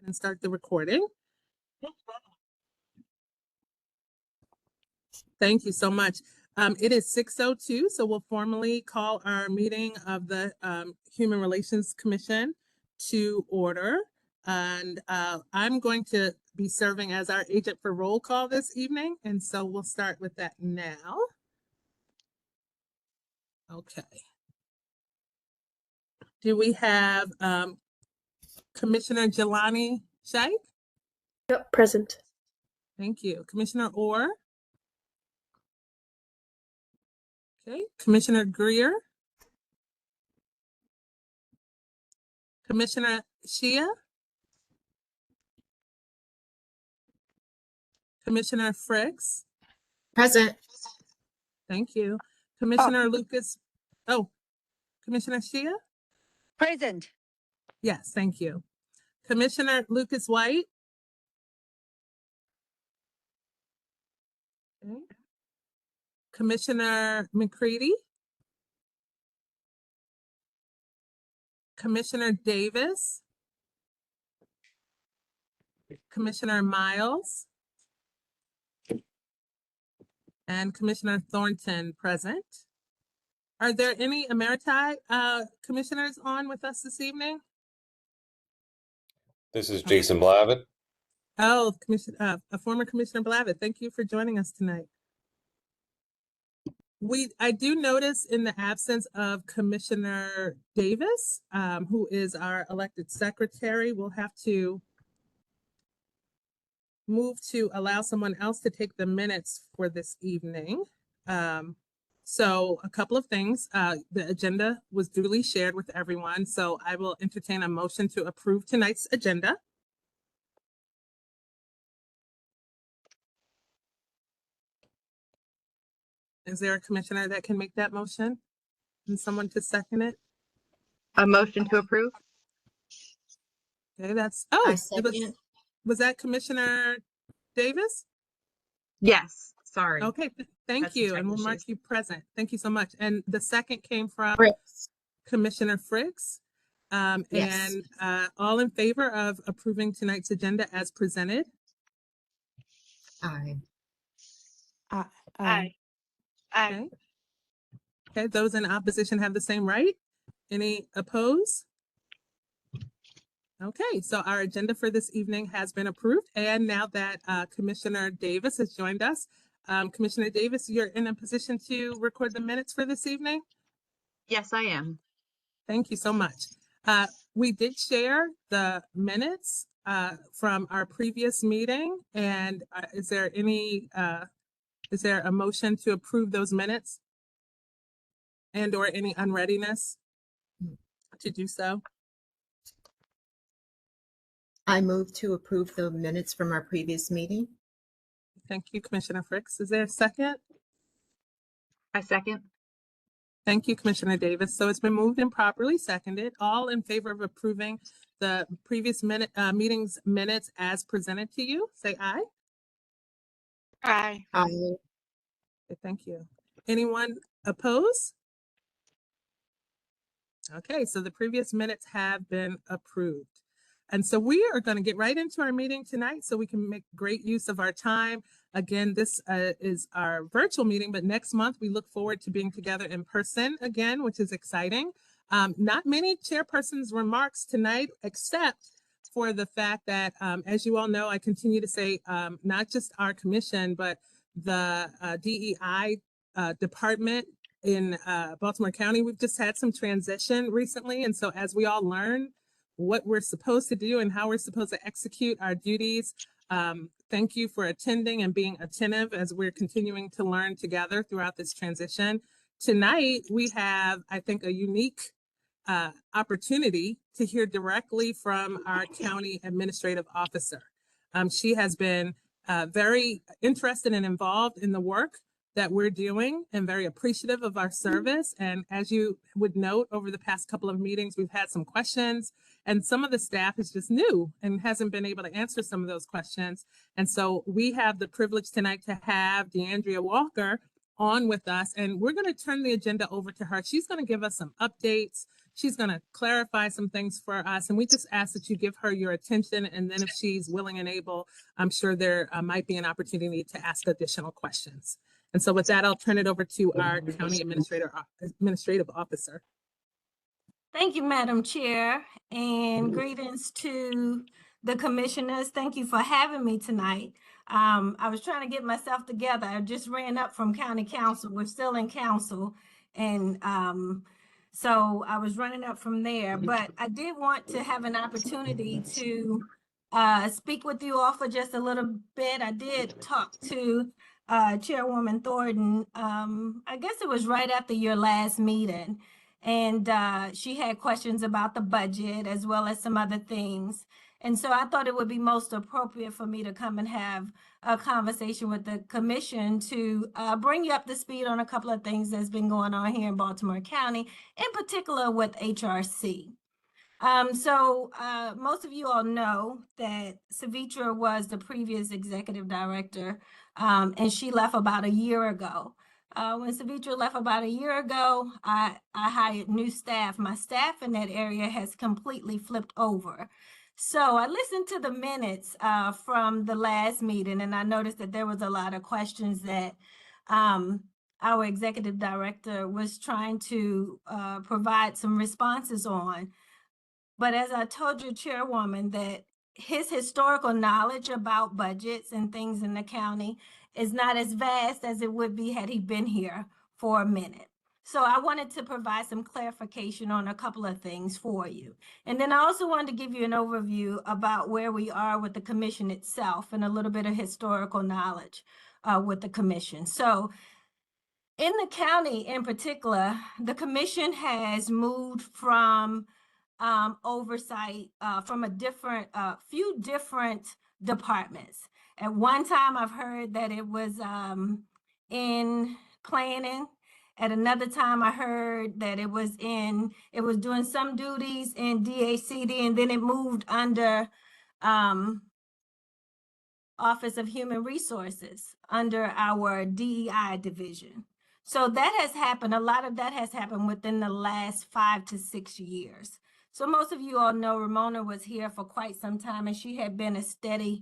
And start the recording. Thank you so much. It is 6:02, so we'll formally call our meeting of the Human Relations Commission to order. And I'm going to be serving as our agent for roll call this evening, and so we'll start with that now. Okay. Do we have Commissioner Jelani Shaikh? Yep, present. Thank you. Commissioner Orr? Okay. Commissioner Greer? Commissioner Shia? Commissioner Fricks? Present. Thank you. Commissioner Lucas. Oh, Commissioner Shia? Present. Yes, thank you. Commissioner Lucas White? Okay. Commissioner McCready? Commissioner Davis? Commissioner Miles? And Commissioner Thornton present. Are there any Emeriti commissioners on with us this evening? This is Jason Blavitt. Oh, a former Commissioner Blavitt. Thank you for joining us tonight. I do notice in the absence of Commissioner Davis, who is our elected secretary, we'll have to move to allow someone else to take the minutes for this evening. So a couple of things. The agenda was duly shared with everyone, so I will entertain a motion to approve tonight's agenda. Is there a commissioner that can make that motion? And someone to second it? A motion to approve? Okay, that's, I oh, second. was that Commissioner Davis? Yes, sorry. Okay, thank That's the you, and we'll technical mark issues. you present. Thank you so much. And the second came from Fricks. Commissioner Fricks. Yes. And all in favor of approving tonight's agenda as presented? Aye. Aye. Okay. Okay, those in opposition have the same right. Any opposed? Okay, so our agenda for this evening has been approved. And now that Commissioner Davis has joined us, Commissioner Davis, you're in a position to record the minutes for this evening? Yes, I am. Thank you so much. We did share the minutes from our previous meeting. And is there a motion to approve those minutes? And or any unreadiness to do so? I move to approve the minutes from our previous meeting. Thank you, Commissioner Fricks. Is there a second? I second. Thank you, Commissioner Davis. So it's been moved and properly seconded. All in favor of approving the previous meeting's minutes as presented to you, say aye. Aye. I Okay, thank you. Anyone oppose? Okay, so the previous minutes have been approved. And so we are going to get right into our meeting tonight so we can make great use of our time. Again, this is our virtual meeting, but next month we look forward to being together in person again, which is exciting. Not many chairpersons' remarks tonight, except for the fact that, as you all know, I continue to say not just our commission, but the DEI department in Baltimore County. We've just had some transition recently. And so as we all learn what we're supposed to do and how we're supposed to execute our duties, thank you for attending and being attentive as we're continuing to learn together throughout this transition. Tonight, we have, I think, a unique opportunity to hear directly from our county administrative officer. She has been very interested and involved in the work that we're doing and very appreciative of our service. And as you would note, over the past couple of meetings, we've had some questions and some of the staff is just new and hasn't been able to answer some of those questions. And so we have the privilege tonight to have DeAndrea Walker, on with us, and we're going to turn the agenda over to her. She's going to give us some updates. She's going to clarify some things for us, and we just ask that you give her your attention, and then if she's willing and able, I'm sure there might be an opportunity to ask additional questions. And so with that, I'll turn it over to our county administrative officer. Thank you, Madam Chair, and greetings to the commissioners. Thank you for having me tonight. I was trying to get myself together. I just ran up from county council. We're still in council. And so I was running up from there, but I did want to have an opportunity to speak with you all for just a little bit. I did talk to Chairwoman Thornton. I guess it was right after your last meeting. And she had questions about the budget as well as some other things. And so I thought it would be most appropriate for me to come and have a conversation with the commission to bring you up to speed on a couple of things that's been going on here in Baltimore County, in particular with HRC. Most of you all know that Savitra was the previous executive director, and she left about a year ago. When Savitra left about a year ago, I hired new staff. My staff in that area has completely flipped over. So I listened to the minutes from the last meeting, and I noticed that there was a lot of questions that our executive director was trying to provide some responses on. But as I told you, Chairwoman, that his historical knowledge about budgets and things in the county is not as vast as it would be had he been here for a minute. So I wanted to provide some clarification on a couple of things for you. And then I also wanted to give you an overview about where we are with the commission itself and a little bit of historical knowledge with the commission. So in the county in particular, the commission has moved from oversight from a few different departments. At one time, I've heard that it was in planning. At another time, I heard that it was doing some duties in DACD, and then it moved under Office of Human Resources under our DEI division. So that has happened. A lot of that has happened within the last 5 to 6 years. So most of you all know Ramona was here for quite some time, and she had been a steady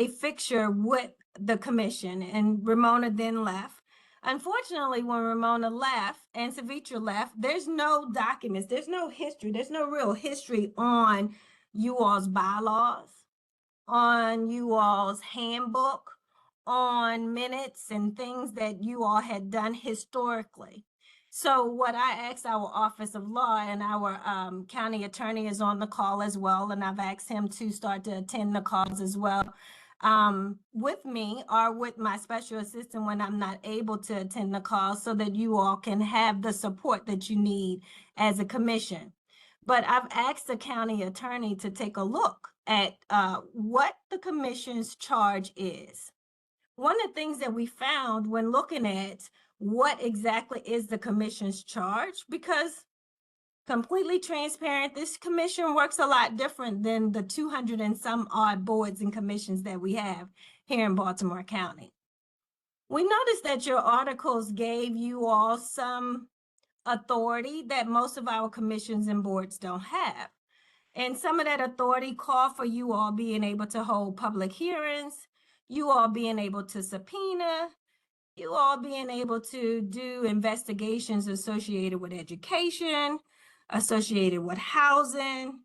fixture with the commission, and Ramona then left. Unfortunately, when Ramona left and Savitra left, there's no documents, there's no history, there's no real history on you all's bylaws, on you all's handbook, on minutes and things that you all had done historically. So what I asked our Office of Law, and our county attorney is on the call as well, and I've asked him to start to attend the calls as well with me or with my special assistant when I'm not able to attend the call, so that you all can have the support that you need as a commission. But I've asked the county attorney to take a look at what the commission's charge is. One of the things that we found when looking at what exactly is the commission's charge, because completely transparent, this commission works a lot different than the 200 and some odd boards and commissions that we have here in Baltimore County. We noticed that your articles gave you all some authority that most of our commissions and boards don't have. And some of that authority called for you all being able to hold public hearings, you all being able to subpoena, you all being able to do investigations associated with education, associated with housing,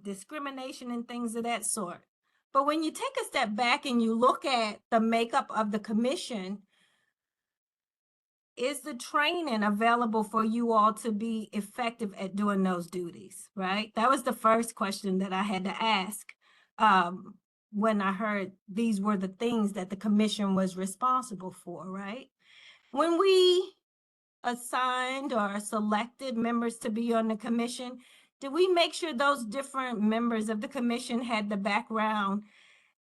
discrimination and things of that sort. But when you take a step back and you look at the makeup of the commission, is the training available for you all to be effective at doing those duties, right? That was the first question that I had to ask when I heard these were the things that the commission was responsible for, right? When we assigned or selected members to be on the commission, did we make sure those different members of the commission had the background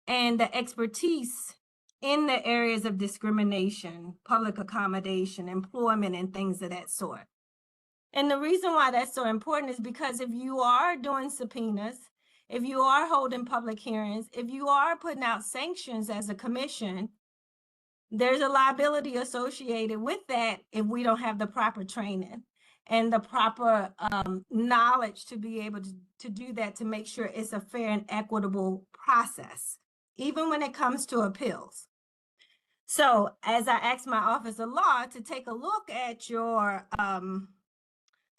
and the expertise in the areas of discrimination, public accommodation, employment, and things of that sort? And the reason why that's so important is because if you are doing subpoenas, if you are holding public hearings, if you are putting out sanctions as a commission, there's a liability associated with that if we don't have the proper training and the proper knowledge to be able to do that, to make sure it's a fair and equitable process, even when it comes to appeals. So as I asked my Office of Law to take a look at your,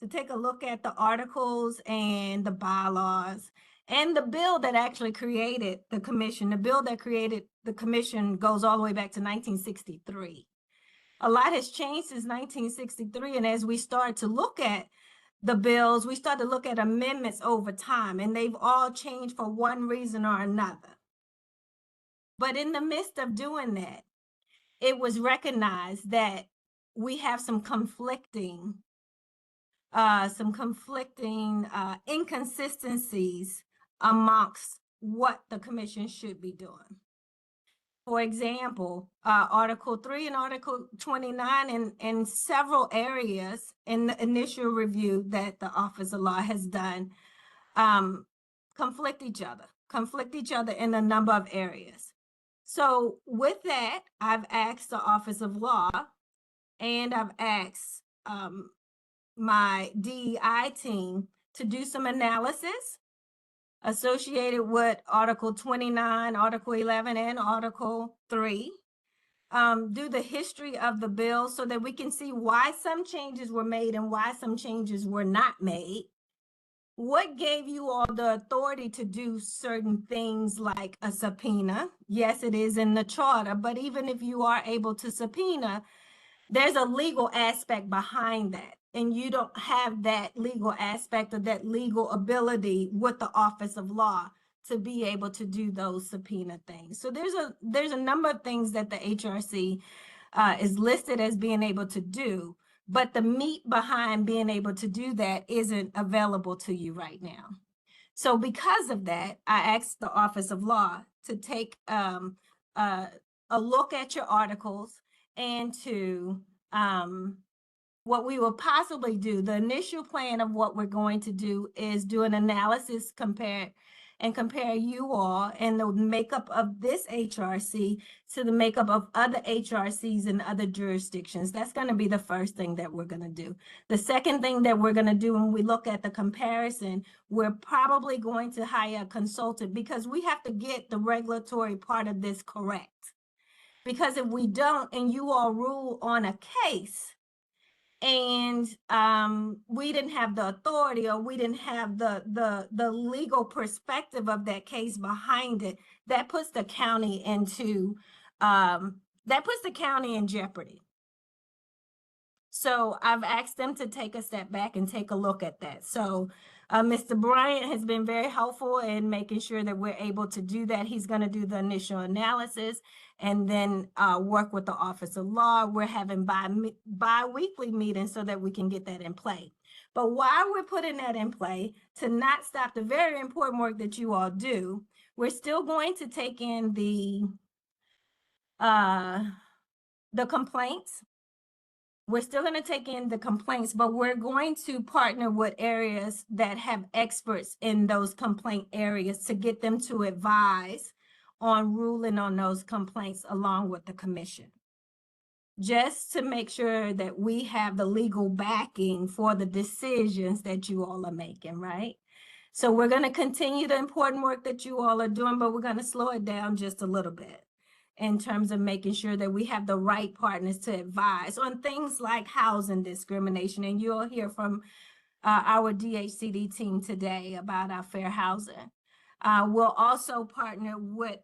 the articles and the bylaws and the bill that actually created the commission. The bill that created the commission goes all the way back to 1963. A lot has changed since 1963. And as we start to look at the bills, we start to look at amendments over time, and they've all changed for one reason or another. But in the midst of doing that, it was recognized that we have some conflicting inconsistencies amongst what the commission should be doing. For example, Article 3 and Article 29 in several areas in the initial review that the Office of Law has done conflict each other in a number of areas. So with that, I've asked the Office of Law and I've asked my DEI team to do some analysis associated with Article 29, Article 11, and Article 3. Do the history of the bill so that we can see why some changes were made and why some changes were not made. What gave you all the authority to do certain things like a subpoena? Yes, it is in the charter, but even if you are able to subpoena, there's a legal aspect behind that. And you don't have that legal aspect or that legal ability with the Office of Law to be able to do those subpoena things. So there's a number of things that the HRC is listed as being able to do, but the meat behind being able to do that isn't available to you right now. So because of that, I asked the Office of Law to take a look at your articles and to what we will possibly do. The initial plan of what we're going to do is do an analysis, compare you all and the makeup of this HRC to the makeup of other HRCs in other jurisdictions. That's going to be the first thing that we're going to do. The second thing that we're going to do when we look at the comparison, we're probably going to hire a consultant because we have to get the regulatory part of this correct. Because if we don't, and you all rule on a case, and we didn't have the authority or we didn't have the legal perspective of that case behind it, that puts the county into in jeopardy. So I've asked them to take a step back and take a look at that. So Mr. Bryant has been very helpful in making sure that we're able to do that. He's going to do the initial analysis and then work with the Office of Law. We're having bi-weekly meetings so that we can get that in play. But while we're putting that in play, to not stop the very important work that you all do, we're still going to take in the complaints. We're still going to take in the complaints, but we're going to partner with areas that have experts in those complaint areas to get them to advise on ruling on those complaints along with the commission, just to make sure that we have the legal backing for the decisions that you all are making, right? So we're going to continue the important work that you all are doing, but we're going to slow it down just a little bit in terms of making sure that we have the right partners to advise on things like housing discrimination. And you'll hear from our DHCD team today about our fair housing. We'll also partner with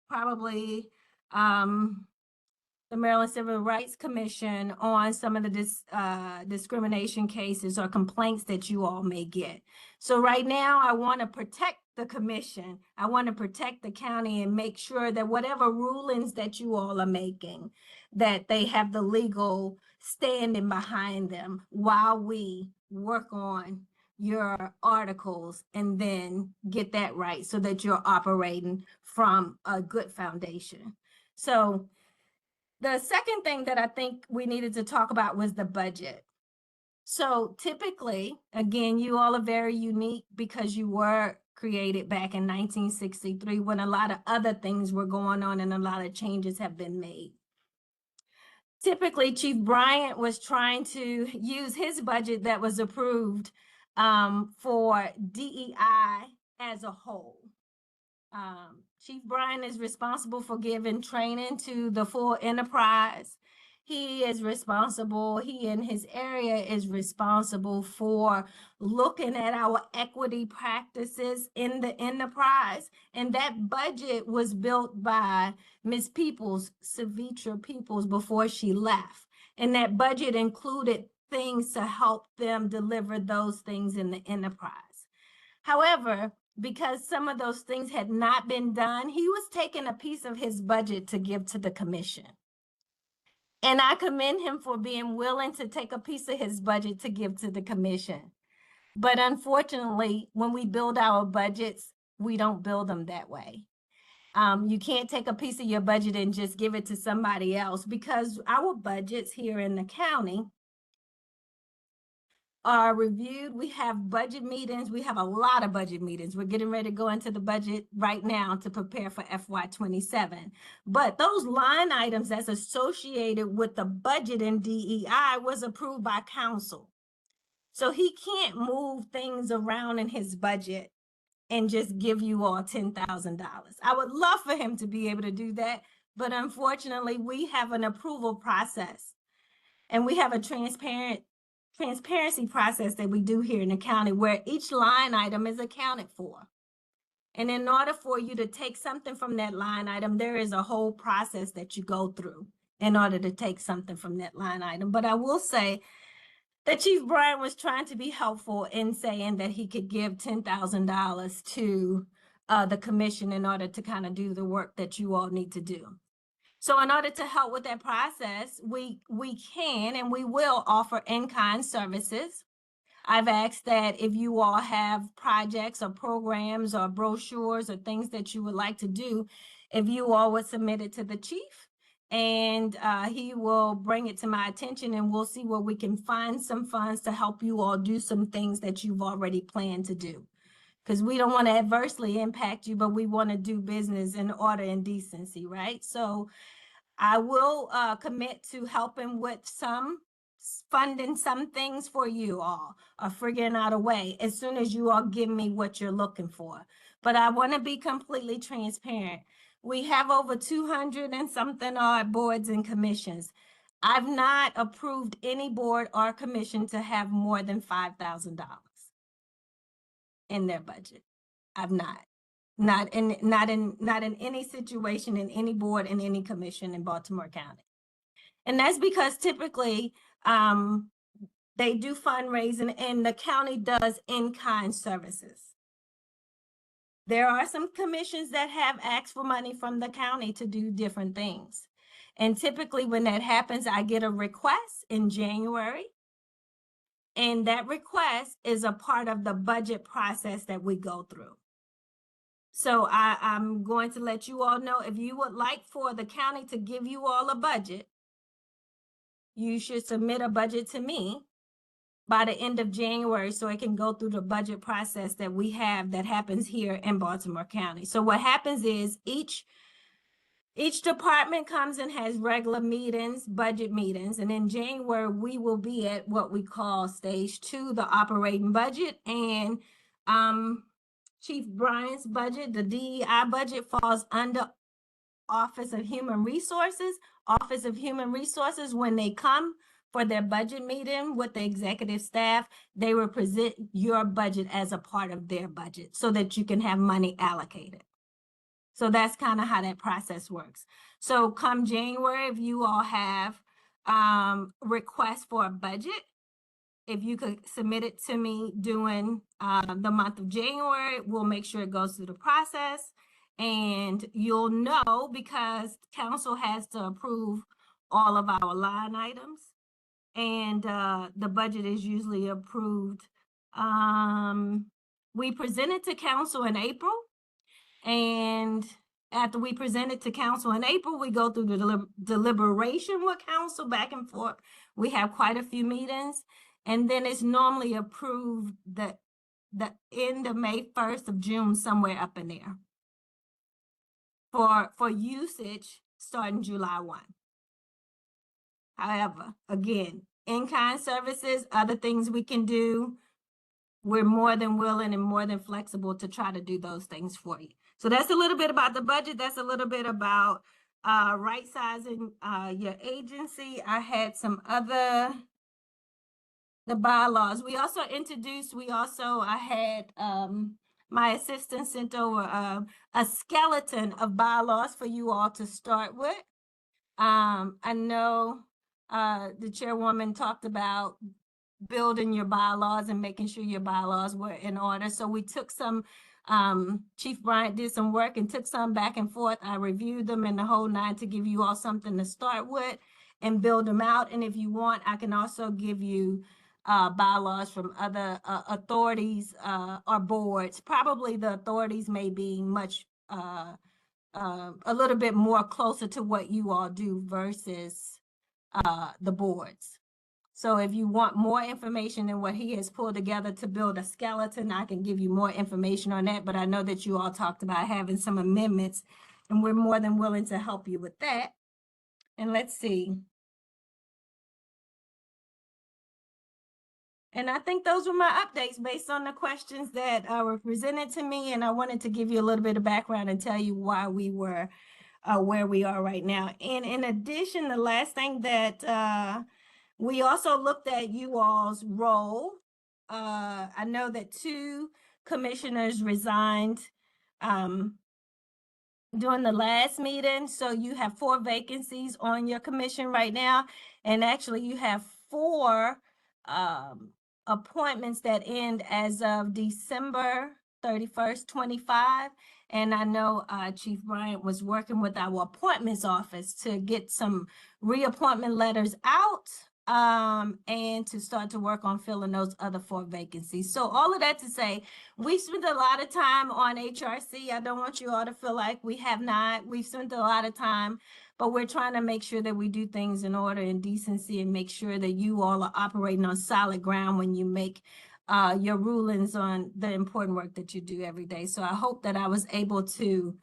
probably the Maryland Civil Rights Commission on some of the discrimination cases or complaints that you all may get. So right now, I want to protect the commission. I want to protect the county and make sure that whatever rulings that you all are making, that they have the legal standing behind them while we work on your articles and then get that right so that you're operating from a good foundation. So the second thing that I think we needed to talk about was the budget. So typically, again, you all are very unique because you were created back in 1963 when a lot of other things were going on and a lot of changes have been made. typically Chief Bryant was trying to use his budget that was approved for DEI as a whole. Chief Bryant is responsible for giving training to the full enterprise. He is responsible, he in his area is responsible for looking at our equity practices in the enterprise. And that budget was built by Ms. Peoples, Savitra Peoples, before she left. And that budget included things to help them deliver those things in the enterprise. However, because some of those things had not been done, he was taking a piece of his budget to give to the commission. And I commend him for being willing to take a piece of his budget to give to the commission. But unfortunately, when we build our budgets, we don't build them that way. You can't take a piece of your budget and just give it to somebody else, because our budgets here in the county are reviewed. We have budget meetings. We have a lot of budget meetings. We're getting ready to go into the budget right now to prepare for FY27. But those line items that's associated with the budget in DEI was approved by council. So he can't move things around in his budget and just give you all $10,000. I would love for him to be able to do that, but unfortunately we have an approval process and we have a transparency process that we do here in the county where each line item is accounted for. And in order for you to take something from that line item, there is a whole process that you go through in order to take something from that line item. But I will say that Chief Bryant was trying to be helpful in saying that he could give $10,000 to the commission in order to kind of do the work that you all need to do. So in order to help with that process, we can and we will offer in-kind services. I've asked that if you all have projects or programs or brochures or things that you would like to do, if you all would submit it to the chief, and he will bring it to my attention, and we'll see where we can find some funds to help you all do some things that you've already planned to do. Because we don't want to adversely impact you, but we want to do business in order and decency, right? So I will commit to helping with some funding some things for you all, or figuring out a way as soon as you all give me what you're looking for. But I want to be completely transparent. We have over 200 and something odd boards and commissions. I've not approved any board or commission to have more than $5,000 in their budget. I've not in any situation, in any board, in any commission in Baltimore County. And that's because typically they do fundraising and the county does in-kind services. There are some commissions that have asked for money from the county to do different things. And typically when that happens, I get a request in January. And that request is a part of the budget process that we go through. So I'm going to let you all know, if you would like for the county to give you all a budget, you should submit a budget to me by the end of January so it can go through the budget process that we have that happens here in Baltimore County. So what happens is each department comes and has regular meetings, budget meetings, and in January we will be at what we call stage 2, the operating budget, and Chief Bryant's budget, the DEI budget, falls under Office of Human Resources. Office of Human Resources, when they come for their budget meeting with the executive staff, they will present your budget as a part of their budget so that you can have money allocated. So that's kind of how that process works. So come January, if you all have requests for a budget, if you could submit it to me during the month of January, we'll make sure it goes through the process. And you'll know, because council has to approve all of our line items. And the budget is usually approved. We present it to council in April. And after we present it to council in April, we go through the deliberation with council back and forth. We have quite a few meetings. And then it's normally approved the end of May, 1st of June, somewhere up in there. For usage starting July 1. However, again, in-kind services, other things we can do, we're more than willing and more than flexible to try to do those things for you. So that's a little bit about the budget. That's a little bit about right sizing your agency. I had some other, the bylaws. We also introduced, I had my assistant sent over a skeleton of bylaws for you all to start with. I know the chairwoman talked about building your bylaws and making sure your bylaws were in order. So we took some, Chief Bryant did some work and took some back and forth. I reviewed them in the whole nine to give you all something to start with and build them out. And if you want, I can also give you bylaws from other authorities or boards. Probably the authorities may be much a little bit more closer to what you all do versus the boards. So if you want more information than what he has pulled together to build a skeleton, I can give you more information on that. But I know that you all talked about having some amendments, and we're more than willing to help you with that. And let's see. And I think those were my updates based on the questions that were presented to me. And I wanted to give you a little bit of background and tell you why we were where we are right now. And in addition, the last thing that we also looked at you all's role. I know that 2 commissioners resigned during the last meeting. So you have 4 vacancies on your commission right now. And actually you have 4 appointments that end as of December 31st, 25. And I know Chief Bryant was working with our appointments office to get some reappointment letters out and to start to work on filling those other 4 vacancies. So all of that to say, we spent a lot of time on HRC. I don't want you all to feel like we have not. We've spent a lot of time, but we're trying to make sure that we do things in order and decency and make sure that you all are operating on solid ground when you make your rulings on the important work that you do every day. So I hope that I was able to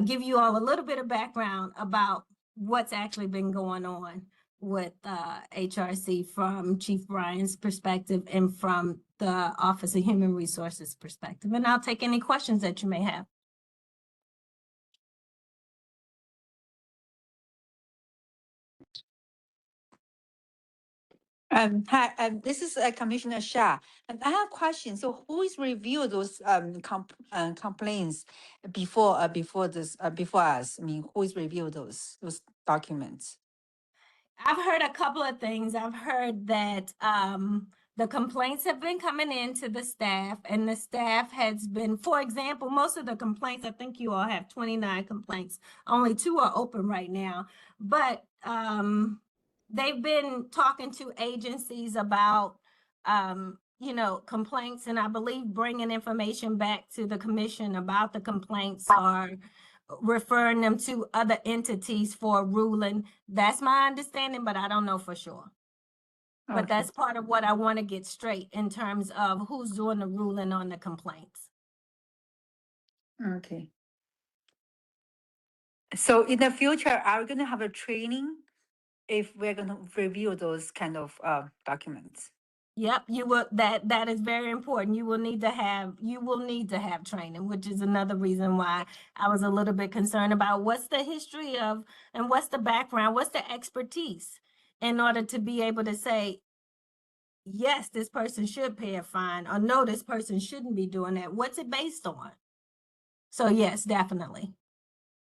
give you all a little bit of background about what's actually been going on with HRC from Chief Bryant's perspective and from the Office of Human Resources perspective. And I'll take any questions that you may have. Hi, this is Commissioner Shah. I have a question. So who is review those complaints before this before us? I mean, who is review those documents? I've heard a couple of things. I've heard that the complaints have been coming in to the staff, and the staff has been, for example, most of the complaints, I think you all have 29 complaints. Only 2 are open right now, but they've been talking to agencies about complaints, and I believe bringing information back to the commission about the complaints or referring them to other entities for ruling. That's my understanding, but I don't know for sure. But Okay. that's part of what I want to get straight in terms of who's doing the ruling on the complaints. Okay. So in the future, are we going to have a training if we're going to review those kind of documents? Yep, you will. That is very important. You will need to have training, which is another reason why I was a little bit concerned about what's the history of and what's the background, what's the expertise in order to be able to say, yes, this person should pay a fine, or no, this person shouldn't be doing that. What's it based on? So yes, definitely.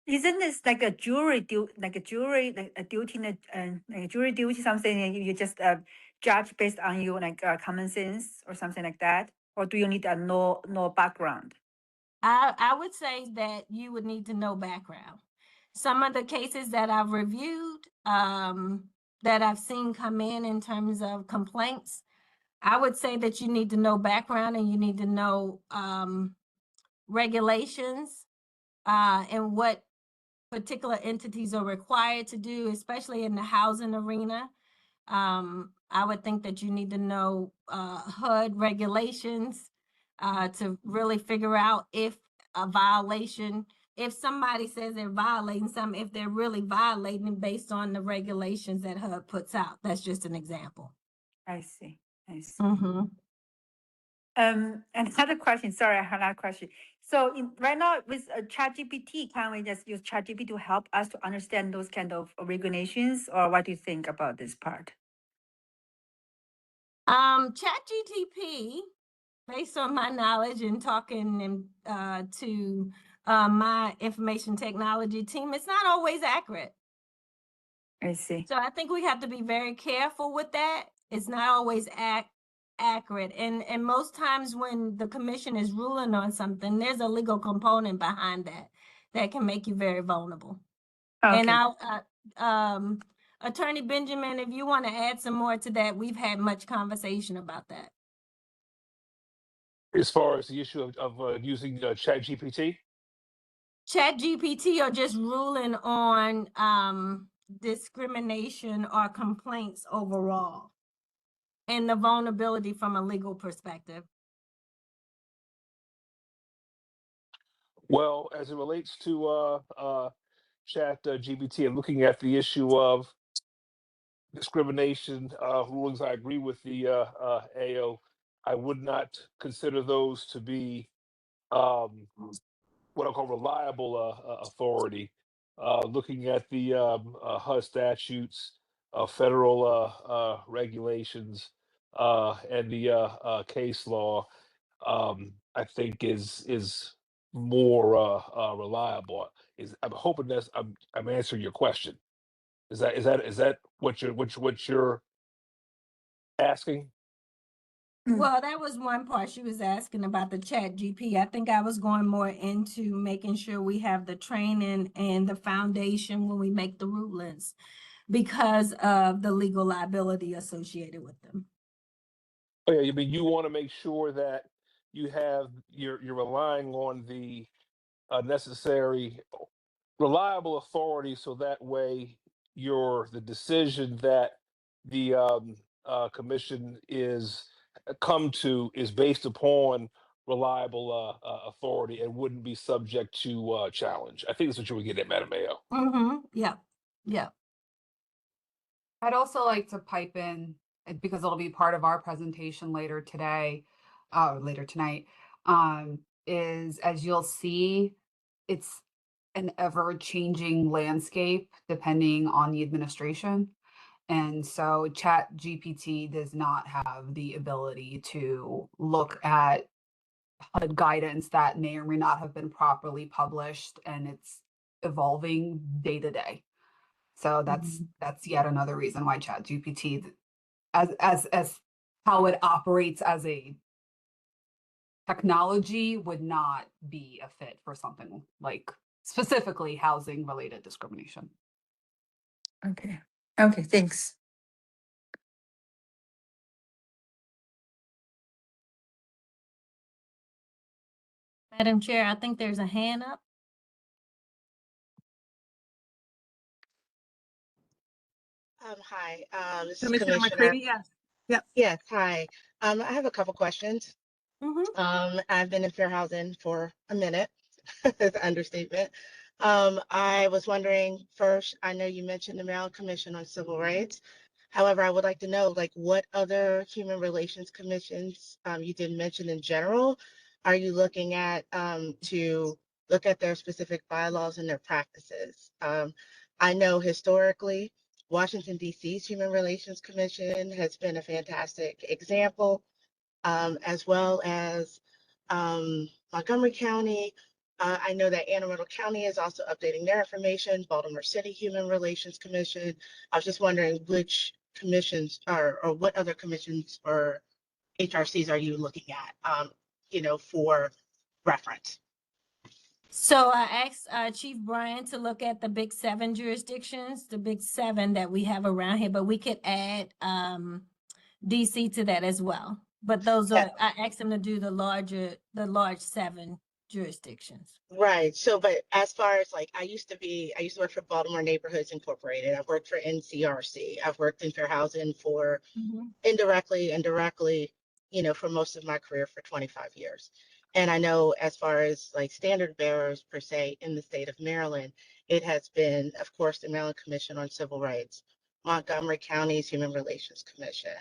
Isn't this like a jury duty, like a jury duty, something that you just judge based on your common sense or something like that? Or do you need a no background? I would say that you would need to know background. Some of the cases that I've reviewed, that I've seen come in terms of complaints, I would say that you need to know background and you need to know regulations and what particular entities are required to do, especially in the housing arena. I would think that you need to know HUD regulations to really figure out if a violation if somebody says they're violating something, if they're really violating based on the regulations that HUD puts out. That's just an example. I see. I see. Mm-hmm. Another question. Sorry, I have another question. So right now with ChatGPT, can we just use ChatGPT to help us to understand those kind of regulations, or what do you think about this part? ChatGPT, based on my knowledge and talking to my information technology team, it's not always accurate. I see. So I think we have to be very careful with that. It's not always accurate. And most times when the commission is ruling on something, there's a legal component behind that can make you very vulnerable. Okay. And I'll, Attorney Benjamin, if you want to add some more to that, we've had much conversation about that. As far as the issue of using ChatGPT? ChatGPT or just ruling on discrimination or complaints overall and the vulnerability from a legal perspective. Well, as it relates to ChatGPT and looking at the issue of discrimination rulings, I agree with the AO. I would not consider those to be what I call reliable authority. Looking at the HUD statutes, federal regulations, and the case law, I think is more reliable. I'm hoping that's I'm answering your question. Is that what you're asking? Well, that was one part she was asking about the ChatGPT. I think I was going more into making sure we have the training and the foundation when we make the rulings because of the legal liability associated with them. Oh yeah, I mean you want to make sure that you're relying on the necessary reliable authority, so that way the decision that the commission is come to is based upon reliable authority and wouldn't be subject to challenge. I think that's what you would get at, Madam Mayo. Mm-hmm. Yeah. Yeah. I'd also like to pipe in because it'll be part of our presentation later tonight, is as you'll see, it's an ever-changing landscape depending on the administration. And so Chat GPT does not have the ability to look at HUD guidance that may or may not have been properly published, and it's evolving day to day. So that's yet another reason why Chat GPT, as how it operates as a technology, would not be a fit for something like specifically housing related discrimination. Okay. Okay, thanks. Madam Chair, I think there's a hand up. Hi, this is Commissioner Commissioner. McCready, yes. Yep. Yes, hi. I have a couple questions. Mm-hmm. I've been in fair housing for a minute. That's an understatement. I was wondering first, I know you mentioned the Maryland Commission on Civil Rights. However, I would like to know, like, what other human relations commissions you didn't mention in general are you looking at to look at their specific bylaws and their practices? I know historically, Washington, D.C.'s Human Relations Commission has been a fantastic example, as well as Montgomery County. I know that Anne Arundel County is also updating their information, Baltimore City Human Relations Commission. I was just wondering which commissions or what other commissions or HRCs are you looking at, for reference? So I asked Chief Brian to look at the big 7 jurisdictions, the big 7 that we have around here, but we could add DC to that as well. But those are, I asked him to do the large 7 jurisdictions. Right. So, but as far as like, I used to work for Baltimore Neighborhoods Incorporated. I've worked for NCRC. I've worked in fair housing for indirectly, for most of my career for 25 years. And I know as far as like standard bearers per se in the state of Maryland, it has been, of course, the Maryland Commission on Civil Rights, Montgomery County's Human Relations Commission,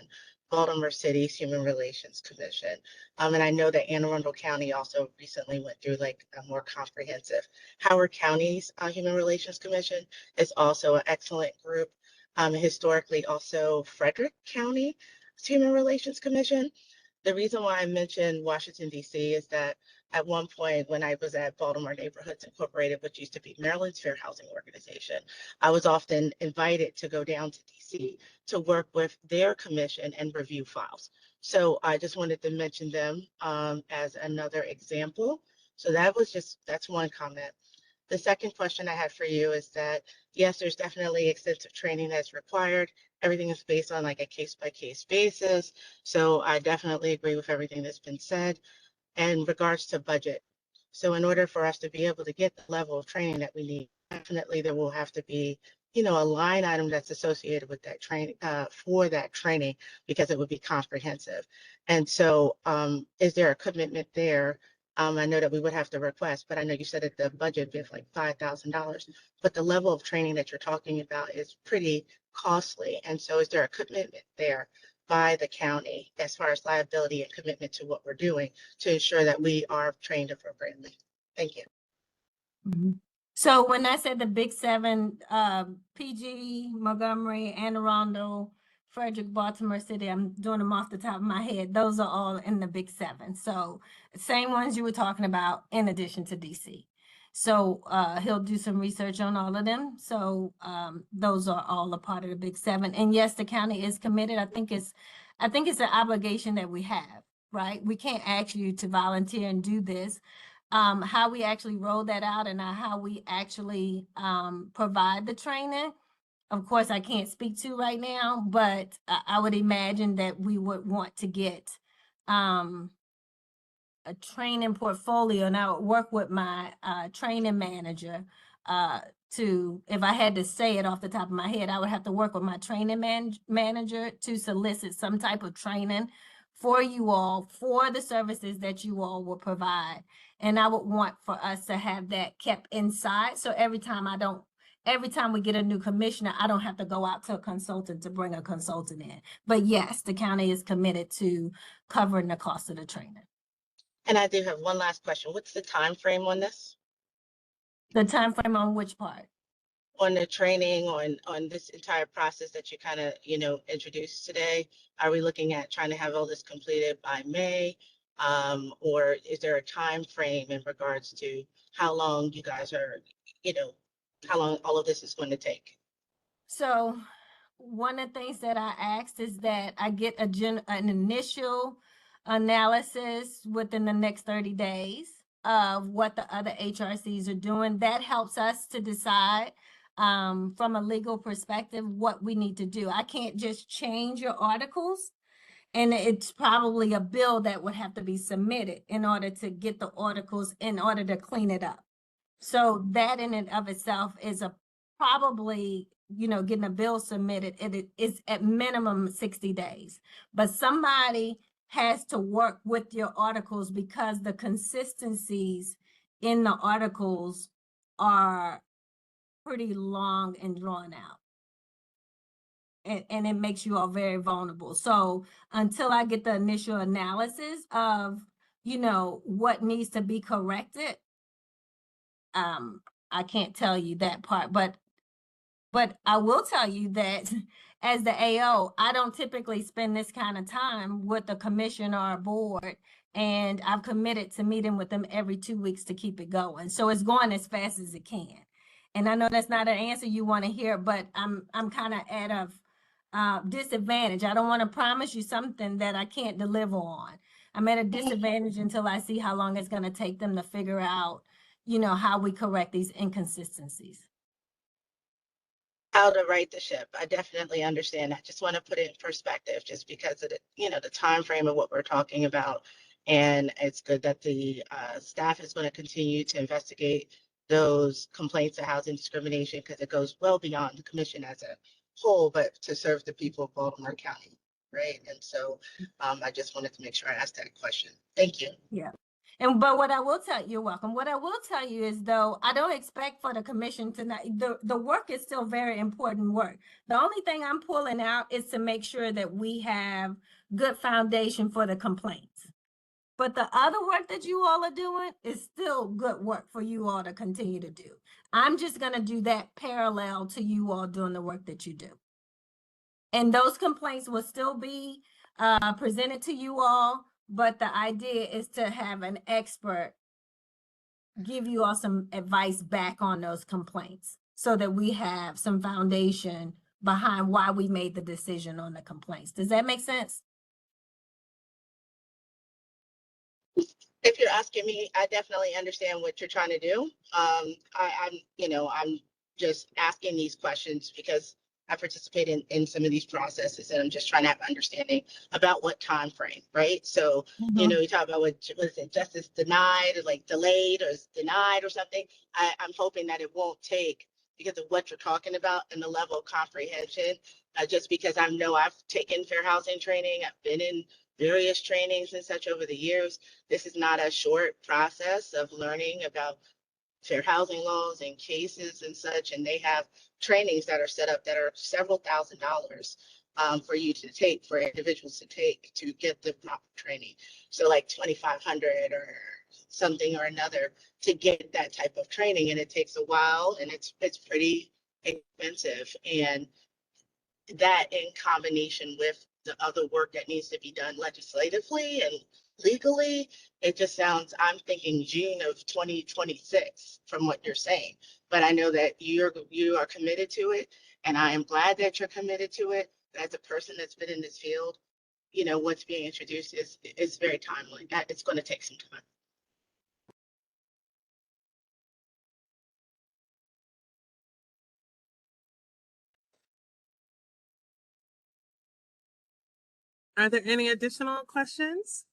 Baltimore City's Human Relations Commission. And I know that Anne Arundel County also recently went through like a more comprehensive. Howard County's Human Relations Commission is also an excellent group. Historically, also Frederick County Human Relations Commission. The reason why I mentioned Washington, D.C. is that at one point when I was at Baltimore Neighborhoods Incorporated, which used to be Maryland's Fair Housing Organization, I was often invited to go down to D.C. to work with their commission and review files. So I just wanted to mention them as another example. So that's one comment. The second question I had for you is that, yes, there's definitely extensive training that's required. Everything is based on like a case-by-case basis. So I definitely agree with everything that's been said. In regards to budget, so in order for us to be able to get the level of training that we need, definitely there will have to be, a line item that's associated with that training, for that training, because it would be comprehensive. And so is there a commitment there? I know that we would have to request, but I know you said that the budget is like $5,000, but the level of training that you're talking about is pretty costly. And so is there a commitment there by the county as far as liability and commitment to what we're doing to ensure that we are trained appropriately? Thank you. So when I said the big seven, PG, Montgomery, Anne Arundel, Frederick, Baltimore City, I'm doing them off the top of my head. Those are all in the big seven. So same ones you were talking about in addition to DC. So he'll do some research on all of them. So those are all a part of the big seven. And yes, the county is committed. I think it's an obligation that we have, right? We can't ask you to volunteer and do this. How we actually roll that out and how we actually provide the training, of course, I can't speak to right now, but I would imagine that we would want to get a training portfolio, and I would work with my training manager to, if I had to say it off the top of my head, I would have to work with my training manager to solicit some type of training for you all, for the services that you all will provide. And I would want for us to have that kept inside. So every time we get a new commissioner, I don't have to go out to a consultant to bring a consultant in. But yes, the county is committed to covering the cost of the training. And I do have one last question. What's the time frame on this? The time frame on which part? On the training, on this entire process that you kind of, introduced today? Are we looking at trying to have all this completed by May? Or is there a time frame in regards to how long you guys are, how long all of this is going to take? So one of the things that I asked is that I get an initial analysis within the next 30 days of what the other HRCs are doing. That helps us to decide from a legal perspective what we need to do. I can't just change your articles, and it's probably a bill that would have to be submitted in order to get the articles, in order to clean it up. So that in and of itself is probably, getting a bill submitted, it is at minimum 60 days. But somebody has to work with your articles because the consistencies in the articles are pretty long and drawn out. And it makes you all very vulnerable. So until I get the initial analysis of, what needs to be corrected, I can't tell you that part, but I will tell you that as the AO, I don't typically spend this kind of time with a commission or a board, and I've committed to meeting with them every 2 weeks to keep it going. So it's going as fast as it can. And I know that's not an answer you want to hear, but I'm kind of at a disadvantage. I don't want to promise you something that I can't deliver on. I'm at a disadvantage until I see how long it's going to take them to figure out, how we correct these inconsistencies. How to right the ship. I definitely understand. I just want to put it in perspective just because of the time frame of what we're talking about. And it's good that the staff is going to continue to investigate those complaints of housing discrimination, because it goes well beyond the commission as a whole, but to serve the people of Baltimore County, right? And so I just wanted to make sure I asked that question. Thank you. Yeah. But what I will tell you're welcome. What I will tell you is, though, I don't expect for the commission tonight. The work is still very important work. The only thing I'm pulling out is to make sure that we have good foundation for the complaints. But the other work that you all are doing is still good work for you all to continue to do. I'm just going to do that parallel to you all doing the work that you do. And those complaints will still be presented to you all, but the idea is to have an expert give you all some advice back on those complaints so that we have some foundation behind why we made the decision on the complaints. Does that make sense? If you're asking me, I definitely understand what you're trying to do. I'm just asking these questions because I participate in some of these processes, and I'm just trying to have understanding about what time frame, right? So, you talk about what is it, justice denied, or like delayed, or is denied, or something. I'm hoping that it won't take, because of what you're talking about and the level of comprehension. Just because I know I've taken fair housing training, I've been in various trainings and such over the years. This is not a short process of learning about fair housing laws and cases and such. And they have trainings that are set up that are several $1,000s for you to take, for individuals to take to get the proper training. So like 2,500 or something or another to get that type of training. And it takes a while, and it's pretty expensive. And that, in combination with the other work that needs to be done legislatively and legally, it just sounds, I'm thinking June of 2026 from what you're saying. But I know that you are committed to it, and I am glad that you're committed to it. As a person that's been in this field, what's being introduced is very timely. It's going to take some time. Are there any additional questions?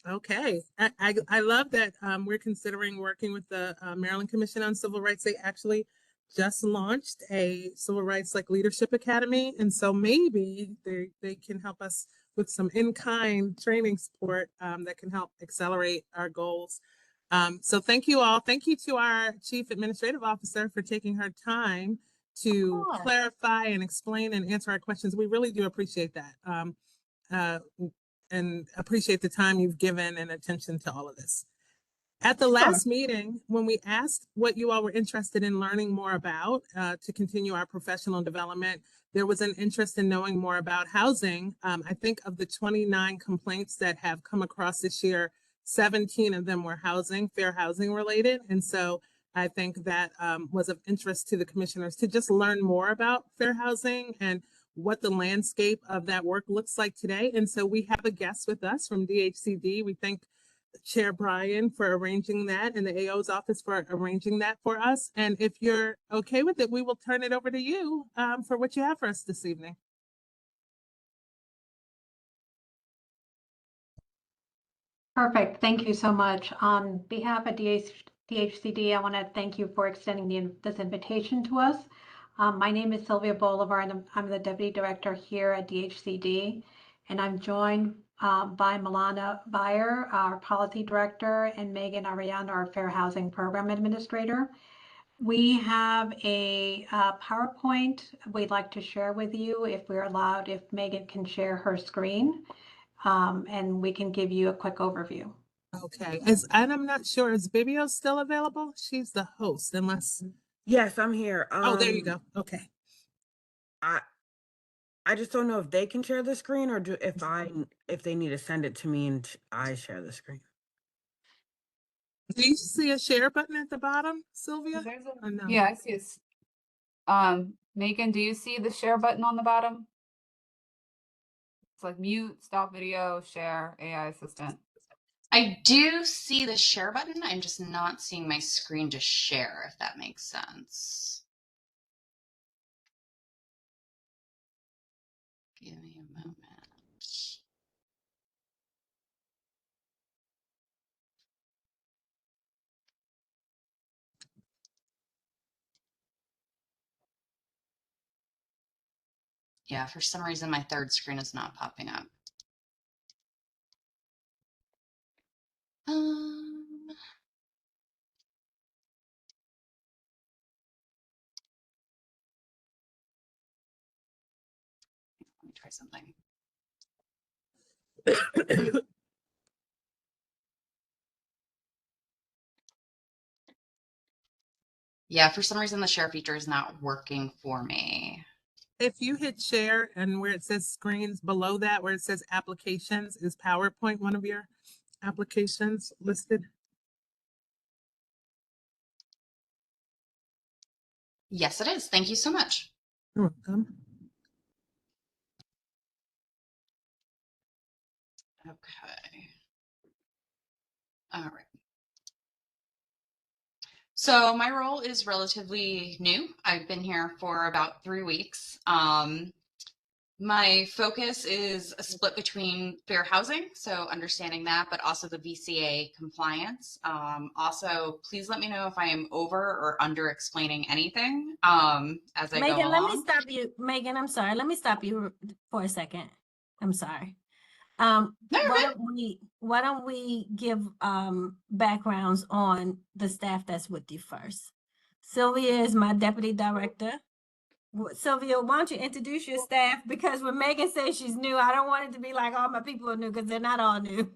Okay, I love that we're considering working with the Maryland Commission on Civil Rights. They actually just launched a Civil Rights Leadership Academy, and so maybe they can help us with some in-kind training support that can help accelerate our goals. So thank you all. Thank you to our Chief Administrative Officer for taking her time to clarify and explain and answer our questions. We really do appreciate that. And appreciate the time you've given and attention to all of this. At the last meeting, when we asked what you all were interested in learning more about to continue our professional development, there was an interest in knowing more about housing. I think of the 29 complaints that have come across this year, 17 of them were fair housing related. And so I think that was of interest to the commissioners to just learn more about fair housing and what the landscape of that work looks like today. And so we have a guest with us from DHCD. We thank Chair Brian for arranging that, and the AO's office for arranging that for us. And if you're okay with it, we will turn it over to you for what you have for us this evening. Perfect. Thank you so much. On behalf of DHCD, I want to thank you for extending this invitation to us. My name is Sylvia Bolivar, and I'm the Deputy Director here at DHCD, and I'm joined by Milana Bayer, our Policy Director, and Megan Ariana, our Fair Housing Program Administrator. We have a PowerPoint we'd like to share with you, if we're allowed, if Megan can share her screen, and we can give you a quick overview. Okay, and I'm not sure, is Vivio still available? She's the host, unless. Yes, I'm here. Oh, there you go. Okay. I just don't know if they can share the screen, or if they need to send it to me and I share the screen. Do you see a share button at the bottom, Sylvia? Or no? Yeah, I see it. Megan, do you see the share button on the bottom? It's like mute, stop video, share, AI assistant. I do see the share button. I'm just not seeing my screen to share, if that makes sense. Give me a moment. Yeah, for some reason, my third screen is not popping up. Um, Let me try something. Yeah, for some reason the share feature is not working for me. If you hit share and where it says screens below that, where it says applications, is PowerPoint one of your applications listed? Yes, it is. Thank you so much. You're welcome. Okay. All right. So my role is relatively new. I've been here for about 3 weeks. My focus is a split between fair housing, so understanding that, but also the VCA compliance. Also, please let me know if I am over or under explaining anything as I go Megan, let me along. stop you. Megan, I'm sorry. Let me stop you for a second. I'm sorry. No, you're Why good. don't we give backgrounds on the staff that's with you first? Sylvia is my deputy director. Sylvia, why don't you introduce your staff? Because when Megan says she's new, I don't want it to be like all my people are new, because they're not all new.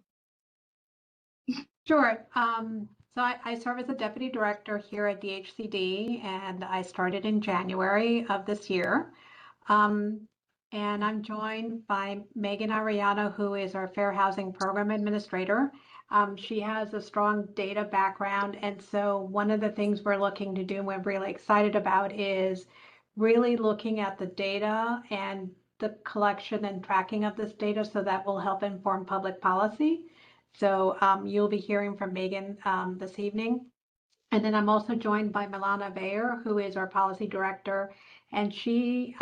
Sure. So I serve as a deputy director here at DHCD, and I started in January of this year. And I'm joined by Megan Ariano, who is our Fair Housing Program Administrator. She has a strong data background, and so one of the things we're looking to do and we're really excited about is really looking at the data and the collection and tracking of this data, so that will help inform public policy. So you'll be hearing from Megan this evening. And then I'm also joined by Milana Bayer, who is our policy director. And she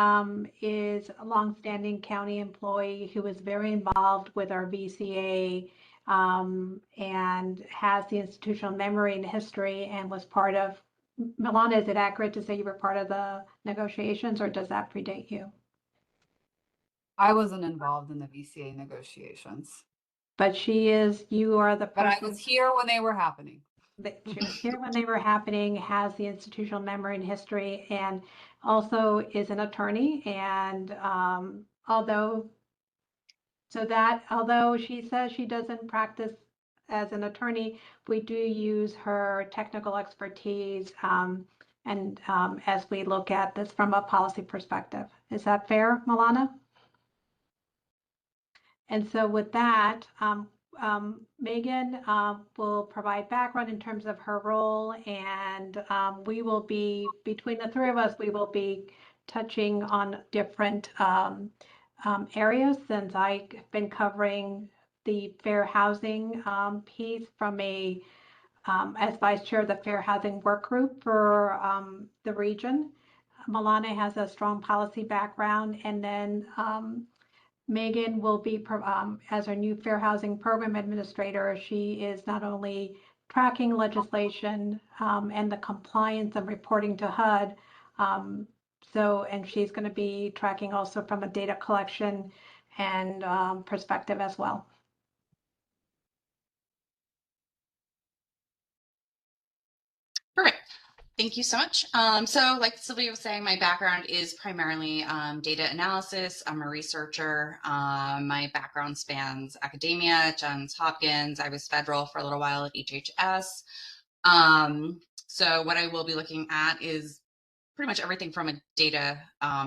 is a longstanding county employee who is very involved with our VCA and has the institutional memory and history and was part of, Milana, is it accurate to say you were part of the negotiations, or does that predate you? I wasn't involved in the VCA negotiations, But she is, you are the but I person. was here when they were happening. That she was here when they were happening, has the institutional memory and history, and also is an attorney. And although she says she doesn't practice as an attorney, we do use her technical expertise and as we look at this from a policy perspective. Is that fair, Milana? And so with that, Megan will provide background in terms of her role, and we will be, between the three of us, we will be touching on different areas, since I've been covering the fair housing piece from as vice chair of the Fair Housing Work Group for the region. Milana has a strong policy background, and then Megan will be, as our new Fair Housing Program Administrator, she is not only tracking legislation and the compliance and reporting to HUD, and she's going to be tracking also from a data collection and perspective as well. Perfect. Thank you so much. So like Sylvia was saying, my background is primarily data analysis. I'm a researcher. My background spans academia, Johns Hopkins. I was federal for a little while at HHS. So what I will be looking at is pretty much everything from a data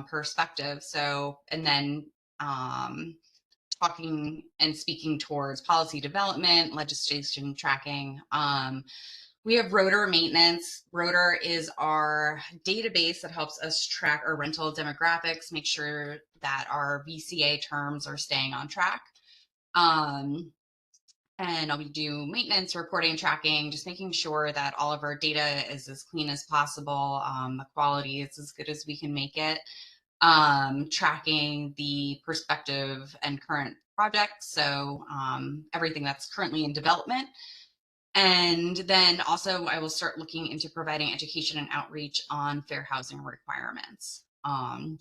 perspective. So, and then talking and speaking towards policy development, legislation tracking. We have Rotor maintenance. Rotor is our database that helps us track our rental demographics, make sure that our VCA terms are staying on track. And we do maintenance, reporting, tracking, just making sure that all of our data is as clean as possible. The quality is as good as we can make it. Tracking the prospective and current projects, so everything that's currently in development. And then also I will start looking into providing education and outreach on fair housing requirements.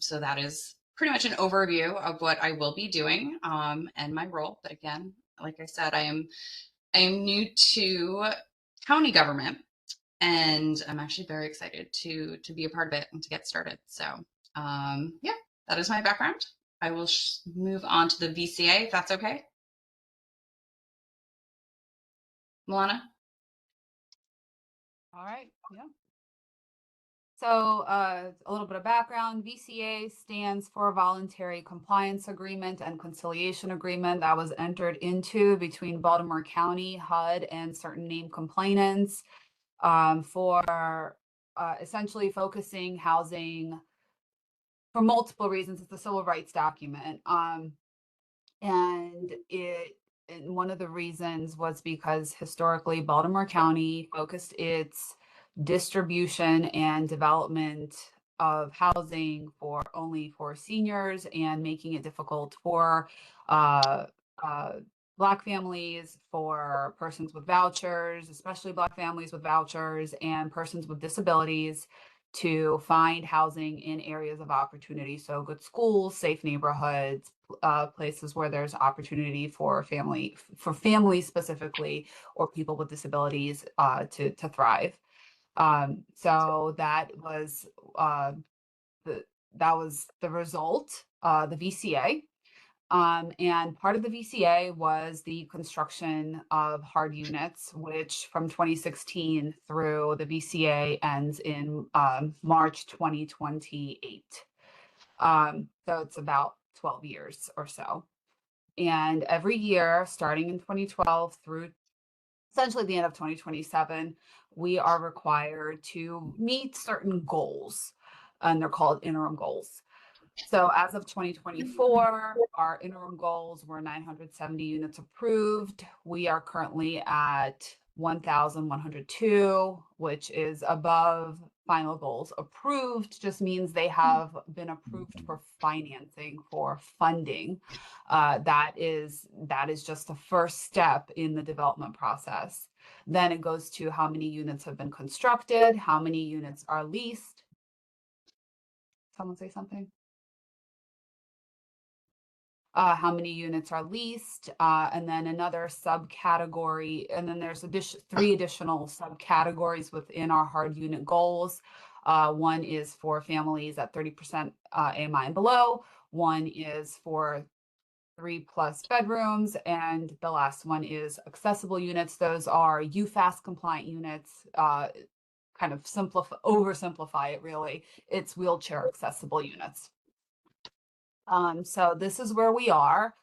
So that is pretty much an overview of what I will be doing and my role. But again, like I said, I am I'm new to county government, and I'm actually very excited to be a part of it and to get started. So yeah, that is my background. I will move on to the VCA if that's okay. Milana? All right. Yeah. So a little bit of background. VCA stands for Voluntary Compliance Agreement and Conciliation Agreement that was entered into between Baltimore County, HUD, and certain named complainants for essentially focusing housing for multiple reasons. It's a civil rights document. And one of the reasons was because historically Baltimore County focused its distribution and development of housing only for seniors and making it difficult for uh, uh, Black families, for persons with vouchers, especially Black families with vouchers, and persons with disabilities to find housing in areas of opportunity. So good schools, safe neighborhoods, places where there's opportunity for families specifically, or people with disabilities to thrive. So that was the result, the VCA. And part of the VCA was the construction of hard units, which from 2016 through the VCA ends in March 2028. So it's about 12 years or so. And every year, starting in 2012 through essentially the end of 2027, we are required to meet certain goals, and they're called interim goals. So as of 2024, our interim goals were 970 units approved. We are currently at 1,102, which is above final goals. Approved just means they have been approved for financing, for funding. That is just the first step in the development process. Then it goes to how many units have been constructed, how many units are leased. Someone say something? How many units are leased, and then another subcategory, and then there's three additional subcategories within our hard unit goals. One is for families at 30% AMI and below. One is for 3+ bedrooms, and the last one is accessible units. Those are UFAS compliant units. Kind of oversimplify it really. It's wheelchair accessible units. So this is where we are.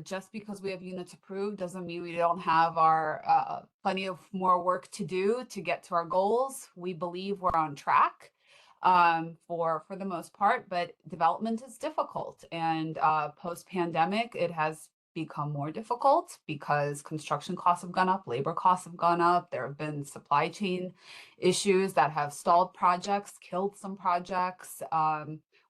Just because we have units approved doesn't mean we don't have our plenty of more work to do to get to our goals. We believe we're on track for the most part, but development is difficult. And post-pandemic, it has become more difficult because construction costs have gone up, labor costs have gone up. There have been supply chain issues that have stalled projects, killed some projects.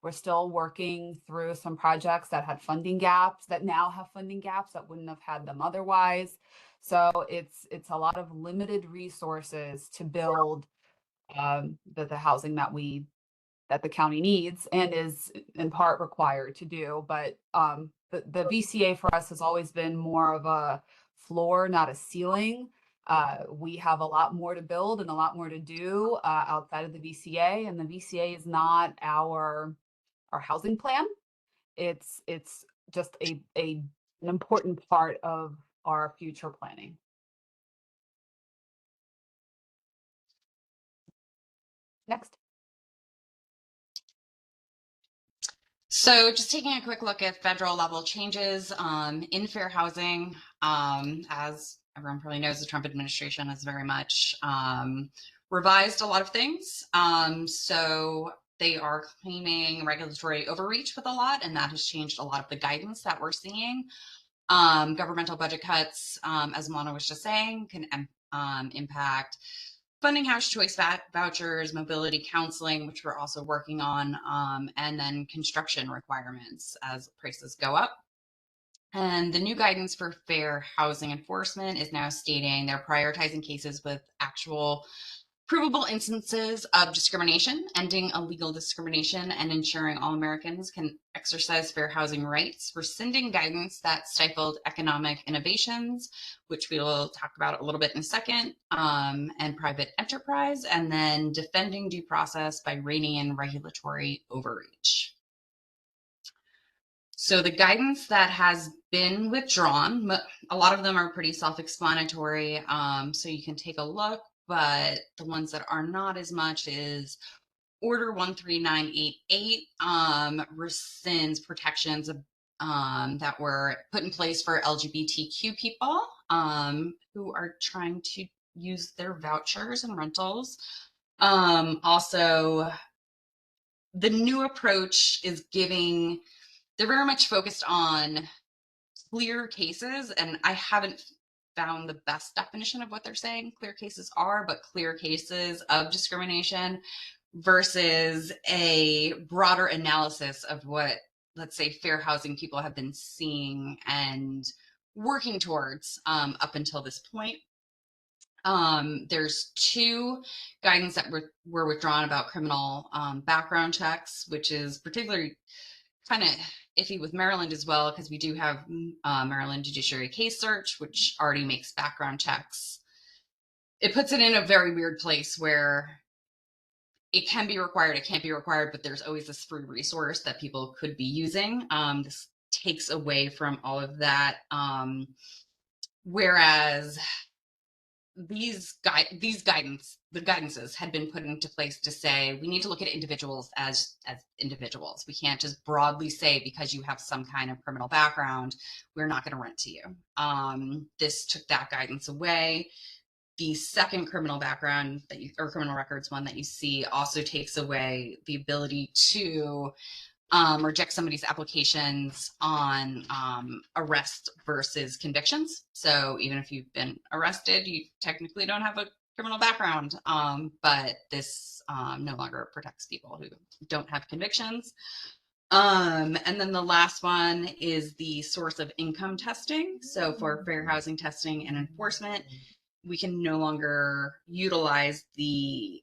We're still working through some projects that had funding gaps, that now have funding gaps that wouldn't have had them otherwise. So it's a lot of limited resources to build the housing that the county needs and is in part required to do. But the VCA for us has always been more of a floor, not a ceiling. We have a lot more to build and a lot more to do outside of the VCA, and the VCA is not our housing plan. It's just an important part of our future planning. Next. So just taking a quick look at federal level changes in fair housing, as everyone probably knows, the Trump administration has very much revised a lot of things. So they are claiming regulatory overreach with a lot, and that has changed a lot of the guidance that we're seeing. Governmental budget cuts, as Mona was just saying, can impact funding house choice vouchers, mobility counseling, which we're also working on, and then construction requirements as prices go up. And the new guidance for fair housing enforcement is now stating they're prioritizing cases with actual Provable instances of discrimination, ending illegal discrimination, and ensuring all Americans can exercise fair housing rights, rescinding guidance that stifled economic innovations, which we will talk about a little bit in a second, and private enterprise, and then defending due process by reining in regulatory overreach. So the guidance that has been withdrawn, a lot of them are pretty self-explanatory, so you can take a look, but the ones that are not as much is Order 13988 rescinds protections that were put in place for LGBTQ people who are trying to use their vouchers and rentals. Also, the new approach is giving, they're very much focused on clear cases, and I haven't found the best definition of what they're saying clear cases are, but clear cases of discrimination versus a broader analysis of what, let's say, fair housing people have been seeing and working towards up until this point. There's two guidance that were withdrawn about criminal background checks, which is particularly kind of iffy with Maryland as well, because we do have Maryland Judiciary Case Search, which already makes background checks. It puts it in a very weird place where it can be required, it can't be required, but there's always this free resource that people could be using. This takes away from all of that. Whereas the guidances had been put into place to say we need to look at individuals as individuals. We can't just broadly say because you have some kind of criminal background, we're not going to rent to you. This took that guidance away. The second criminal background or criminal records one that you see also takes away the ability to reject somebody's applications on arrest versus convictions. So even if you've been arrested, you technically don't have a criminal background, but this no longer protects people who don't have convictions. And then the last one is the source of income testing. So for fair housing testing and enforcement, we can no longer utilize the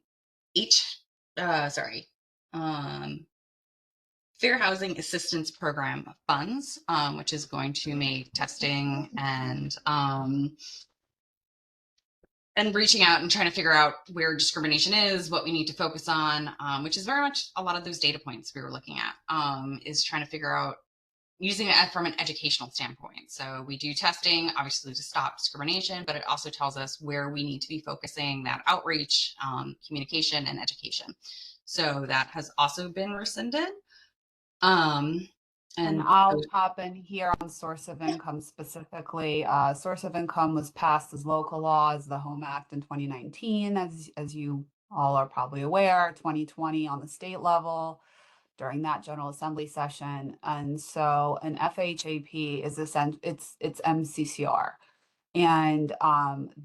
Fair Housing Assistance Program funds, which is going to make testing and reaching out and trying to figure out where discrimination is, what we need to focus on, which is very much a lot of those data points we were looking at, is trying to figure out using it from an educational standpoint. So we do testing, obviously, to stop discrimination, but it also tells us where we need to be focusing that outreach, communication, and education. So that has also been rescinded. And I'll pop in here on source of income specifically. Source of income was passed as local law as the Home Act in 2019, as you all are probably aware, 2020 on the state level during that General Assembly session. And so an FHAP is it's MCCR, and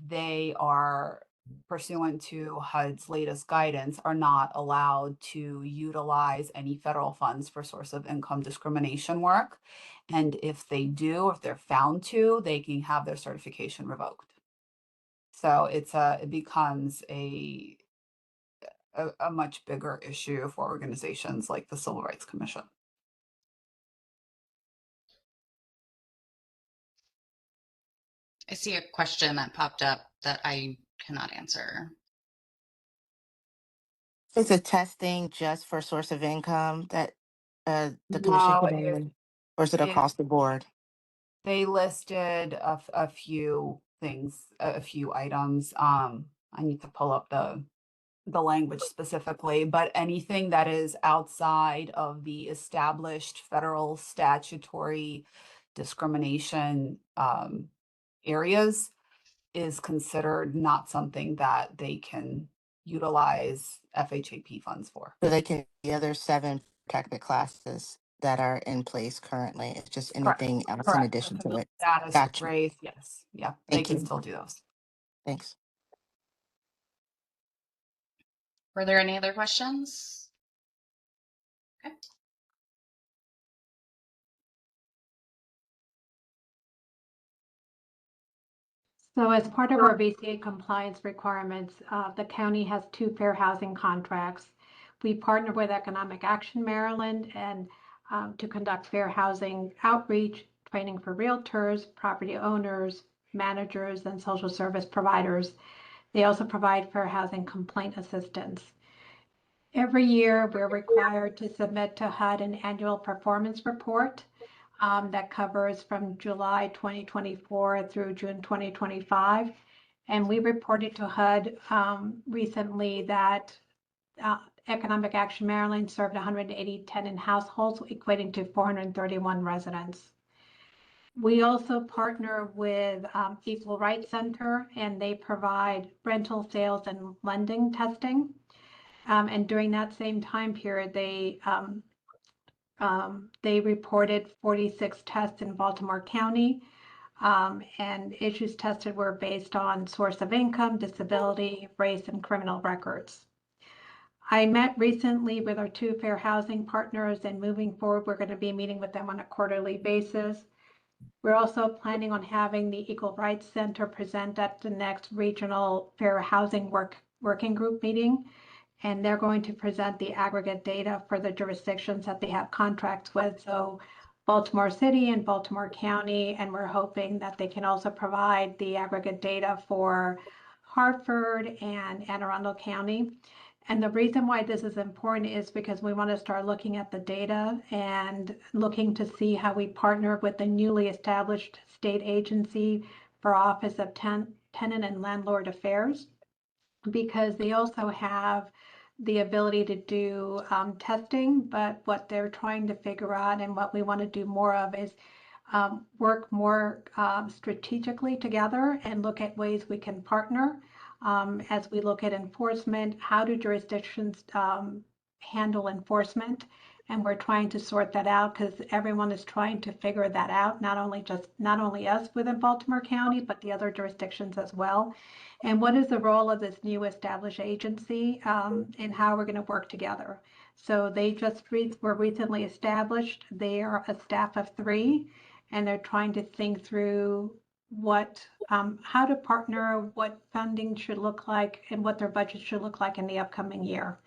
they are, pursuant to HUD's latest guidance, are not allowed to utilize any federal funds for source of income discrimination work. And if they do, if they're found to, they can have their certification revoked. So it becomes a much bigger issue for organizations like the Civil Rights Commission. I see a question that popped up that I cannot answer. Is it testing just for source of income that the commission No, put in, or is it across the board? They listed a few things, a few items. I need to pull up the language specifically, but anything that is outside of the established federal statutory discrimination areas is considered not something that they can utilize FHAP funds for. So they can the other 7 protected classes that are in place currently. It's just anything else in addition to it. Status, Gotcha. race, yes, yeah, they can still do those. Thanks. Were there any other questions? Okay. So as part of our VCA compliance requirements, the county has 2 fair housing contracts. We partner with Economic Action Maryland and to conduct fair housing outreach, training for realtors, property owners, managers, and social service providers. They also provide fair housing complaint assistance. Every year, we're required to submit to HUD an annual performance report that covers from July 2024 through June 2025. And we reported to HUD recently that Economic Action Maryland served 180 tenant households, equating to 431 residents. We also partner with Equal Rights Center, and they provide rental sales and lending testing. And during that same time period, they reported 46 tests in Baltimore County, and issues tested were based on source of income, disability, race, and criminal records. I met recently with our 2 fair housing partners, and moving forward, we're going to be meeting with them on a quarterly basis. We're also planning on having the Equal Rights Center present at the next regional fair housing working group meeting. And they're going to present the aggregate data for the jurisdictions that they have contracts with. So Baltimore City and Baltimore County, and we're hoping that they can also provide the aggregate data for Hartford and Anne Arundel County. And the reason why this is important is because we want to start looking at the data and looking to see how we partner with the newly established state agency for Office of Tenant and Landlord Affairs, because they also have the ability to do testing, but what they're trying to figure out and what we want to do more of is work more strategically together and look at ways we can partner as we look at enforcement. How do jurisdictions handle enforcement? And we're trying to sort that out because everyone is trying to figure that out, not only us within Baltimore County, but the other jurisdictions as well. And what is the role of this new established agency and how we're going to work together. So they just were recently established. They are a staff of 3, and they're trying to think through how to partner, what funding should look like, and what their budget should look like in the upcoming year.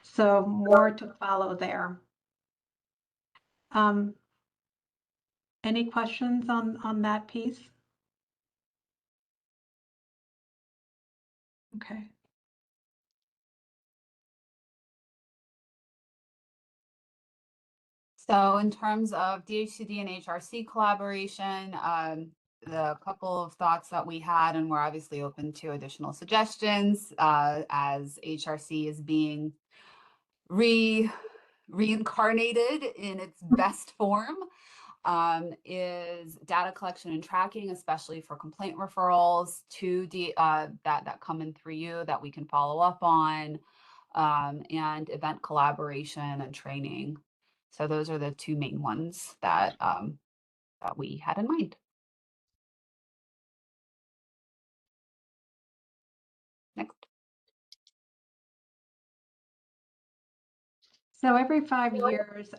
So more to follow there. Any questions on that piece? Okay. So in terms of DHCD and HRC collaboration, the couple of thoughts that we had, and we're obviously open to additional suggestions as HRC is being reincarnated in its best form, is data collection and tracking, especially for complaint referrals to that come in through you that we can follow up on, and event collaboration and training. So those are the 2 main ones that that we had in mind. Next. So every 5 years,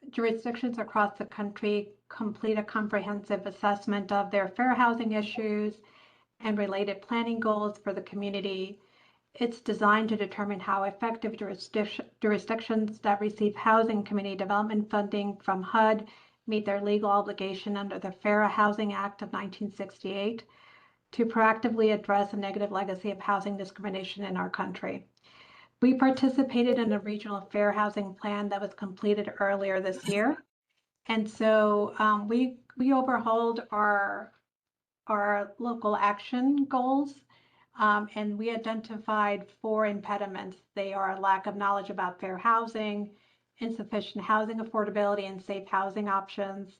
jurisdictions across the country complete a comprehensive assessment of their fair housing issues and related planning goals for the community. It's designed to determine how effective jurisdictions that receive housing community development funding from HUD meet their legal obligation under the Fair Housing Act of 1968 to proactively address a negative legacy of housing discrimination in our country. We participated in a regional fair housing plan that was completed earlier this year. And so we overhauled our local action goals, and we identified 4 impediments. They are lack of knowledge about fair housing, insufficient housing affordability and safe housing options,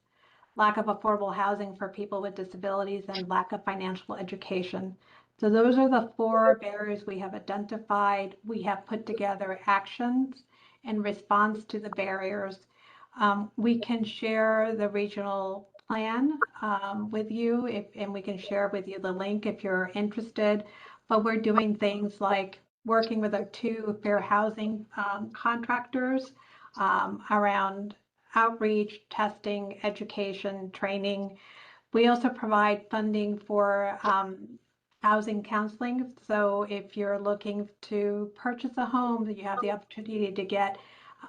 lack of affordable housing for people with disabilities, and lack of financial education. So those are the 4 barriers we have identified. We have put together actions in response to the barriers. We can share the regional plan with you, and we can share with you the link if you're interested. But we're doing things like working with our 2 fair housing contractors around outreach, testing, education, training. We also provide funding for housing counseling. So if you're looking to purchase a home, you have the opportunity to get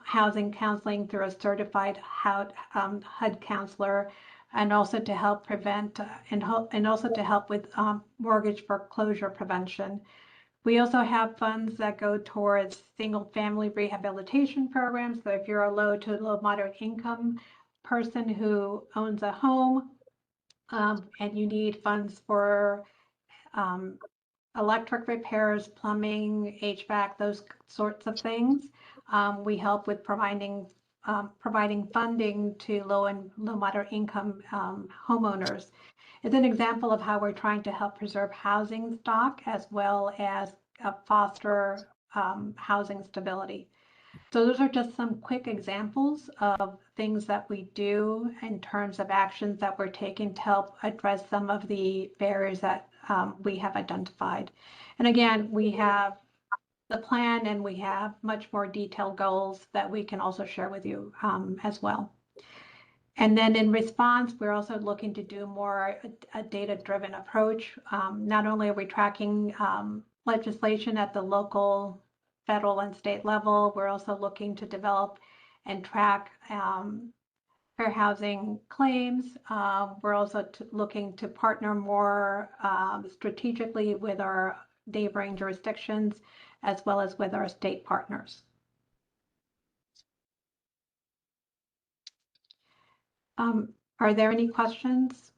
housing counseling through a certified HUD counselor, and also to help prevent and also to help with mortgage foreclosure prevention. We also have funds that go towards single-family rehabilitation programs. So if you're a low to low moderate income person who owns a home, and you need funds for electric repairs, plumbing, HVAC, those sorts of things, we help with providing funding to low and low moderate income homeowners. It's an example of how we're trying to help preserve housing stock as well as foster housing stability. So those are just some quick examples of things that we do in terms of actions that we're taking to help address some of the barriers that we have identified. And again, we have the plan and we have much more detailed goals that we can also share with you as well. And then in response, we're also looking to do more a data-driven approach. Not only are we tracking legislation at the local, federal, and state level, we're also looking to develop and track fair housing claims. We're also looking to partner more strategically with our neighboring jurisdictions, as well as with our state partners. Are there any questions?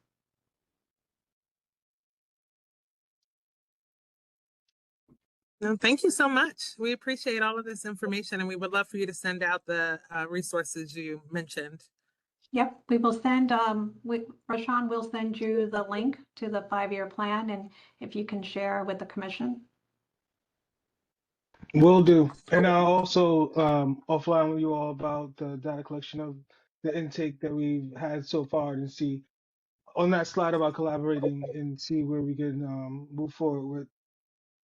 No, thank you so much. We appreciate all of this information, and we would love for you to send out the resources you mentioned. Yep, we will send, Rashawn will send you the link to the 5-year plan, and if you can share with the commission. Will do. And I'll also offline with you all about the data collection of the intake that we've had so far, and see on that slide about collaborating and see where we can move forward with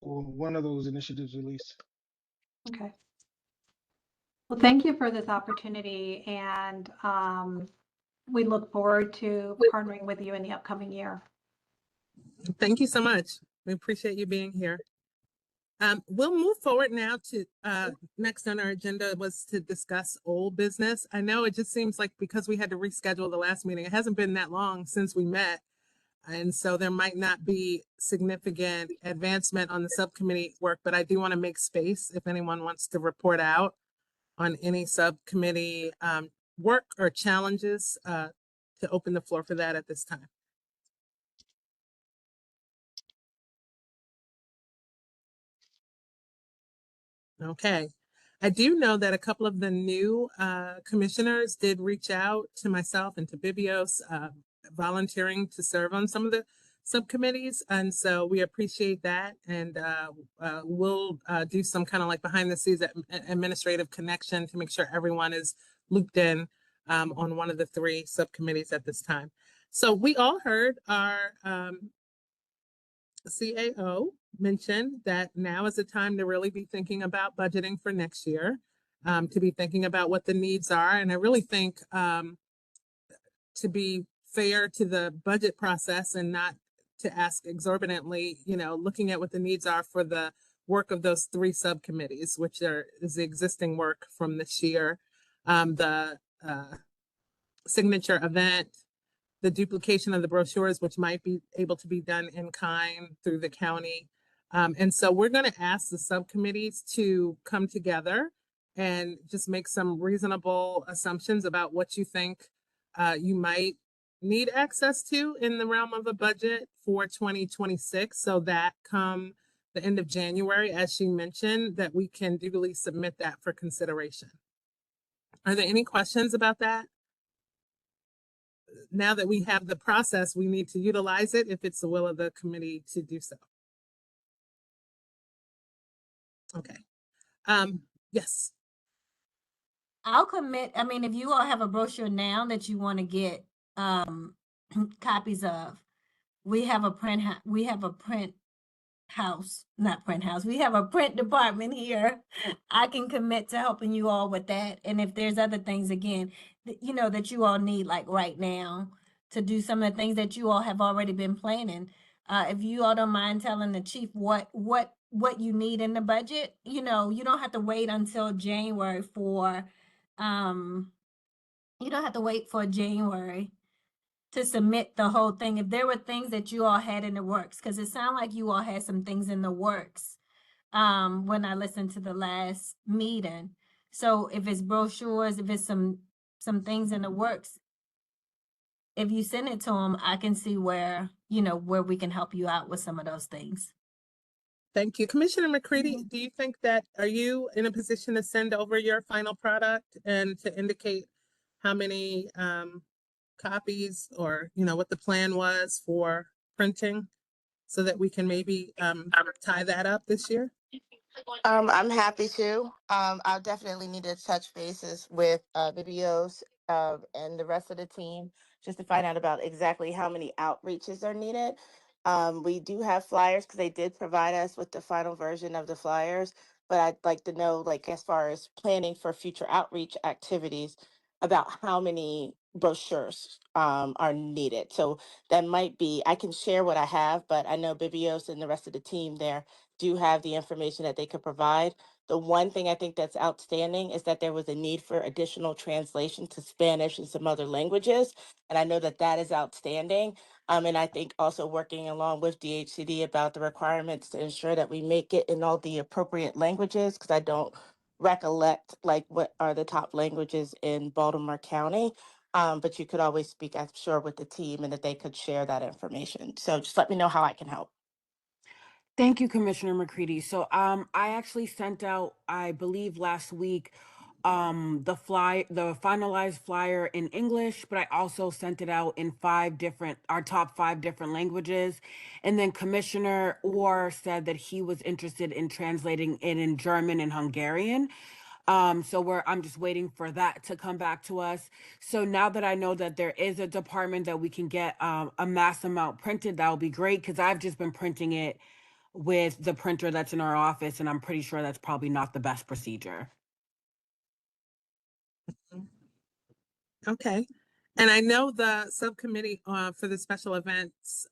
one of those initiatives at least. Okay. Well, thank you for this opportunity, and we look forward to partnering with you in the upcoming year. Thank you so much. We appreciate you being here. We'll move forward now to next on our agenda was to discuss old business. I know it just seems like because we had to reschedule the last meeting, it hasn't been that long since we met. And so there might not be significant advancement on the subcommittee work, but I do want to make space if anyone wants to report out on any subcommittee work or challenges to open the floor for that at this time. Okay. I do know that a couple of the new commissioners did reach out to myself and to Bibios, volunteering to serve on some of the subcommittees. And so we appreciate that. And we'll do some kind of like behind the scenes administrative connection to make sure everyone is looped in on one of the 3 subcommittees at this time. So we all heard our CAO mention that now is the time to really be thinking about budgeting for next year, to be thinking about what the needs are. And I really think to be fair to the budget process and not to ask exorbitantly, you know, looking at what the needs are for the work of those 3 subcommittees, which is the existing work from this year, the signature event, the duplication of the brochures, which might be able to be done in kind through the county. And so we're going to ask the subcommittees to come together and just make some reasonable assumptions about what you think you might need access to in the realm of a budget for 2026, so that come the end of January, as she mentioned, that we can duly submit that for consideration. Are there any questions about that? Now that we have the process, we need to utilize it if it's the will of the committee to do so. Okay. Yes. I'll commit. I mean, if you all have a brochure now that you want to get copies of, we have a print house. We have a print department here. I can commit to helping you all with that. And if there's other things, again, you know, that you all need, like right now, to do some of the things that you all have already been planning. If you all don't mind telling the chief what you need in the budget, you know, you don't have to wait until January for, you don't have to wait for January to submit the whole thing. If there were things that you all had in the works, because it sounded like you all had some things in the works when I listened to the last meeting. So if it's brochures, if it's some things in the works, if you send it to them, I can see where, you know, where we can help you out with some of those things. Thank you. Commissioner McCready, do you think that, are you in a position to send over your final product and to indicate how many copies, or, you know, what the plan was for printing, so that we can maybe tie that up this year? I'm happy to. I'll definitely need to touch bases with Bibios and the rest of the team just to find out about exactly how many outreaches are needed. We do have flyers because they did provide us with the final version of the flyers, but I'd like to know, like, as far as planning for future outreach activities, about how many brochures are needed. So that might be, I can share what I have, but I know Bibios and the rest of the team there do have the information that they could provide. The one thing I think that's outstanding is that there was a need for additional translation to Spanish and some other languages. And I know that that is outstanding. And I think also working along with DHCD about the requirements to ensure that we make it in all the appropriate languages, because I don't recollect like what are the top languages in Baltimore County. But you could always speak, I'm sure, with the team and that they could share that information. So just let me know how I can help. Thank you, Commissioner McCready. So I actually sent out, I believe last week, the finalized flyer in English, but I also sent it out in our top 5 different languages. And then Commissioner Orr said that he was interested in translating it in German and Hungarian. So I'm just waiting for that to come back to us. So now that I know that there is a department that we can get a mass amount printed, that would be great, because I've just been printing it with the printer that's in our office, and I'm pretty sure that's probably not the best procedure. Okay. And I know the subcommittee for the special events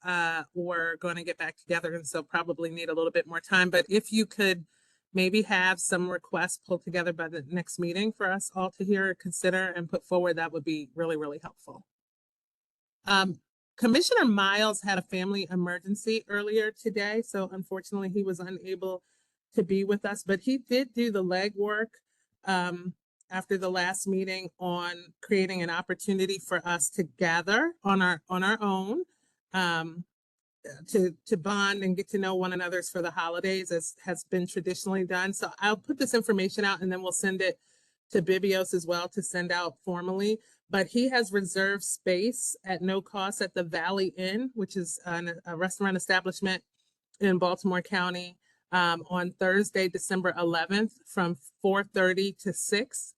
were going to get back together, and so probably need a little bit more time. But if you could maybe have some requests pulled together by the next meeting for us all to hear, consider, and put forward, that would be really, really helpful. Commissioner Miles had a family emergency earlier today, so unfortunately he was unable to be with us, but he did do the legwork after the last meeting on creating an opportunity for us to gather on our own, to bond and get to know one another's for the holidays, as has been traditionally done. So I'll put this information out and then we'll send it to Bibios as well to send out formally. But he has reserved space at no cost at the Valley Inn, which is a restaurant establishment in Baltimore County, on Thursday, December 11th from 4:30 to 6.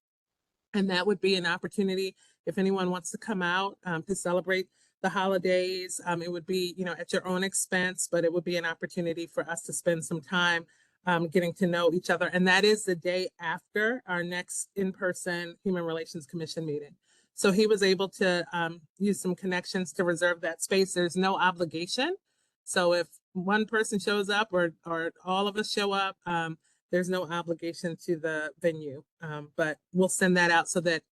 And that would be an opportunity if anyone wants to come out to celebrate the holidays. It would be, you know, at your own expense, but it would be an opportunity for us to spend some time getting to know each other. And that is the day after our next in-person Human Relations Commission meeting. So he was able to use some connections to reserve that space. There's no obligation. So if one person shows up or all of us show up, there's no obligation to the venue, but we'll send that out so that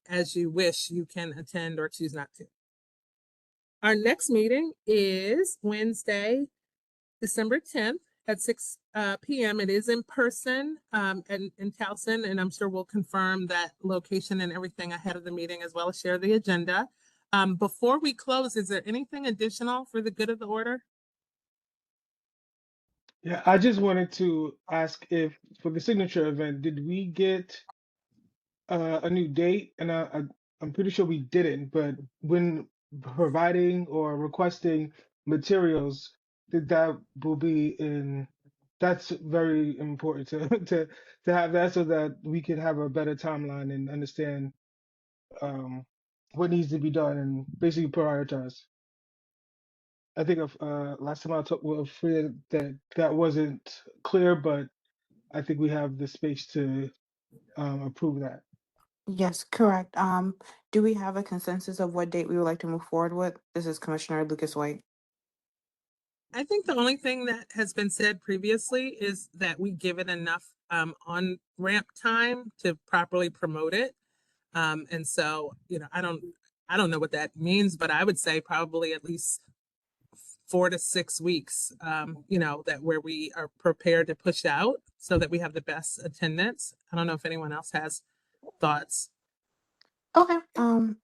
as you wish, you can attend or choose not to. Our next meeting is Wednesday, December 10th at 6 p.m. It is in person in Towson, and I'm sure we'll confirm that location and everything ahead of the meeting, as well as share the agenda. Before we close, is there anything additional for the good of the order? Yeah, I just wanted to ask if for the signature event, did we get a new date? And I'm pretty sure we didn't, but when providing or requesting materials, that will be in, that's very important to to have that so that we can have a better timeline and understand what needs to be done and basically prioritize. I think of last time I talked with Fred that that wasn't clear, but I think we have the space to approve that. Yes, correct. Do we have a consensus of what date we would like to move forward with? This is Commissioner Lucas White. I think the only thing that has been said previously is that we give it enough on ramp time to properly promote it. And so, I don't know what that means, but I would say probably at least 4 to 6 weeks, that where we are prepared to push out so that we have the best attendance. I don't know if anyone else has thoughts. Okay.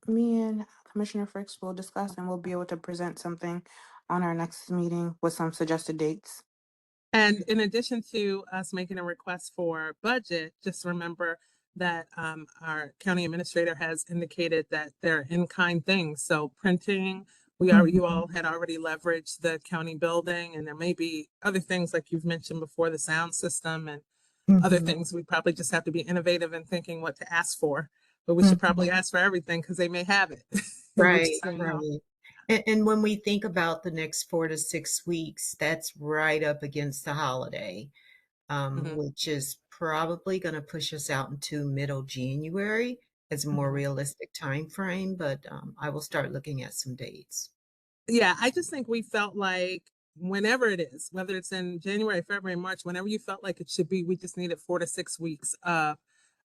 Me and Commissioner Fritz will discuss and we'll be able to present something on our next meeting with some suggested dates. And in addition to us making a request for budget, just remember that our county administrator has indicated that they're in-kind things. So printing, you all had already leveraged the county building, and there may be other things like you've mentioned before, the sound system and other things. We probably just have to be innovative in thinking what to ask for, but we should probably ask for everything because they may have it. We Right, just don't know. right. And when we think about the next 4 to 6 weeks, that's right up against the holiday, which is probably going to push us out into middle January as a more realistic time frame. But I will start looking at some dates. Yeah, I just think we felt like whenever it is, whether it's in January, February, March, whenever you felt like it should be, we just needed 4 to 6 weeks of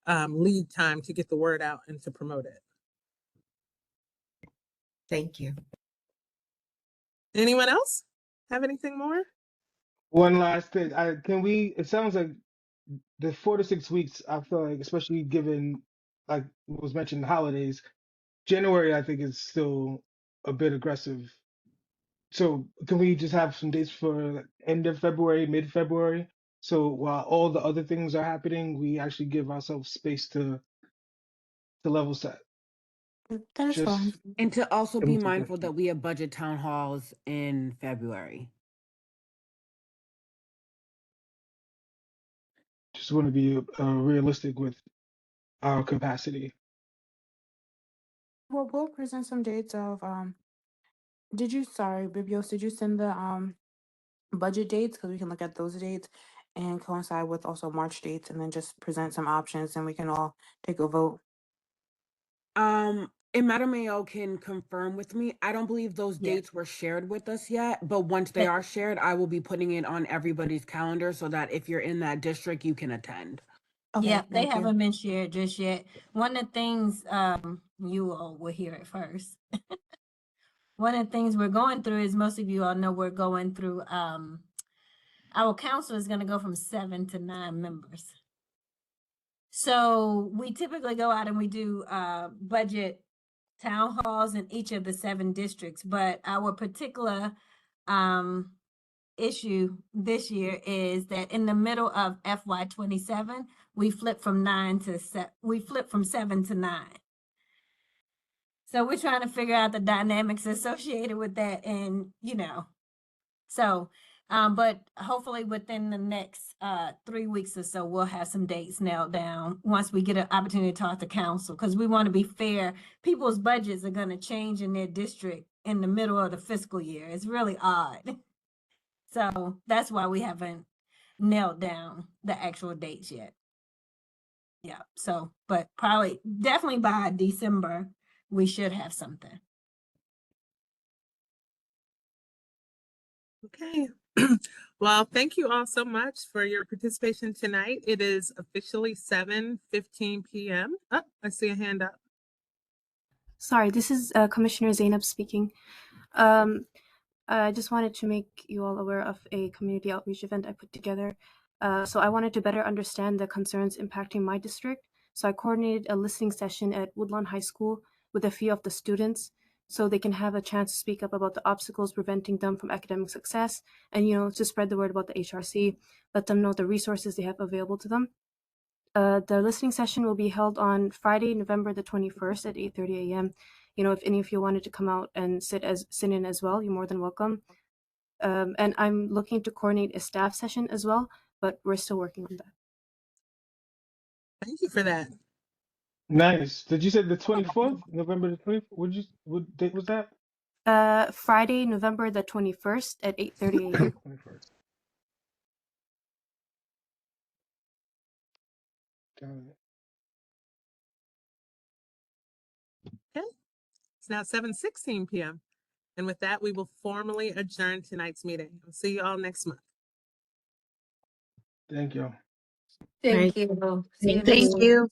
lead time to get the word out and to promote it. Thank you. Anyone else have anything more? One last thing. It sounds like the 4 to 6 weeks, I feel like, especially given, like was mentioned, holidays, January, I think is still a bit aggressive. So can we just have some dates for end of February, mid-February? So while all the other things are happening, we actually give ourselves space to level set. That is fine. Just And to also a be mindful suggestion. that we have budget town halls in February. Just want to be realistic with our capacity. Well, we'll present some dates of Bibios, did you send the budget dates? Because we can look at those dates and coincide with also March dates and then just present some options and we can all take a vote. And Madam Mayo can confirm with me. I don't believe those dates were shared with us yet, but once they are shared, I will be putting it on everybody's calendar so that if you're in that district, you can attend. Okay, Yeah, they thank you. haven't been shared just yet. One of the things, you all will hear it first. One of the things we're going through is most of you all know we're going through, our council is gonna go from 7 to 9 members. So we typically go out and we do budget town halls in each of the 7 districts, but our particular issue this year is that in the middle of FY27, we flip from 7 to 9. So we're trying to figure out the dynamics associated with that, and but hopefully within the next 3 weeks or so, we'll have some dates nailed down once we get an opportunity to talk to council, because we want to be fair. People's budgets are going to change in their district in the middle of the fiscal year. It's really odd. So that's why we haven't nailed down the actual dates yet. Yeah, so, but definitely by December, we should have something. Okay. Well, thank you all so much for your participation tonight. It is officially 7:15 p.m. Oh, I see a hand up. Sorry, this is Commissioner Zainab speaking. I just wanted to make you all aware of a community outreach event I put together. So I wanted to better understand the concerns impacting my district. So I coordinated a listening session at Woodlawn High School with a few of the students so they can have a chance to speak up about the obstacles preventing them from academic success and, to spread the word about the HRC, let them know the resources they have available to them. The listening session will be held on Friday, November the 21st at 8:30 a.m. If any of you wanted to come out and sit in as well, you're more than welcome. And I'm looking to coordinate a staff session as well, but we're still working on that. Thank you for that. Nice. Did you say the 24th? November the 24th? What date was that? Friday, November the 21st at 8:30 a.m. 21st. Got it. Okay, it's now 7:16 p.m. And with that, we will formally adjourn tonight's meeting. I'll see you all next month. Thank you. Thank Right. you. See you Thank next you. week. Thank you.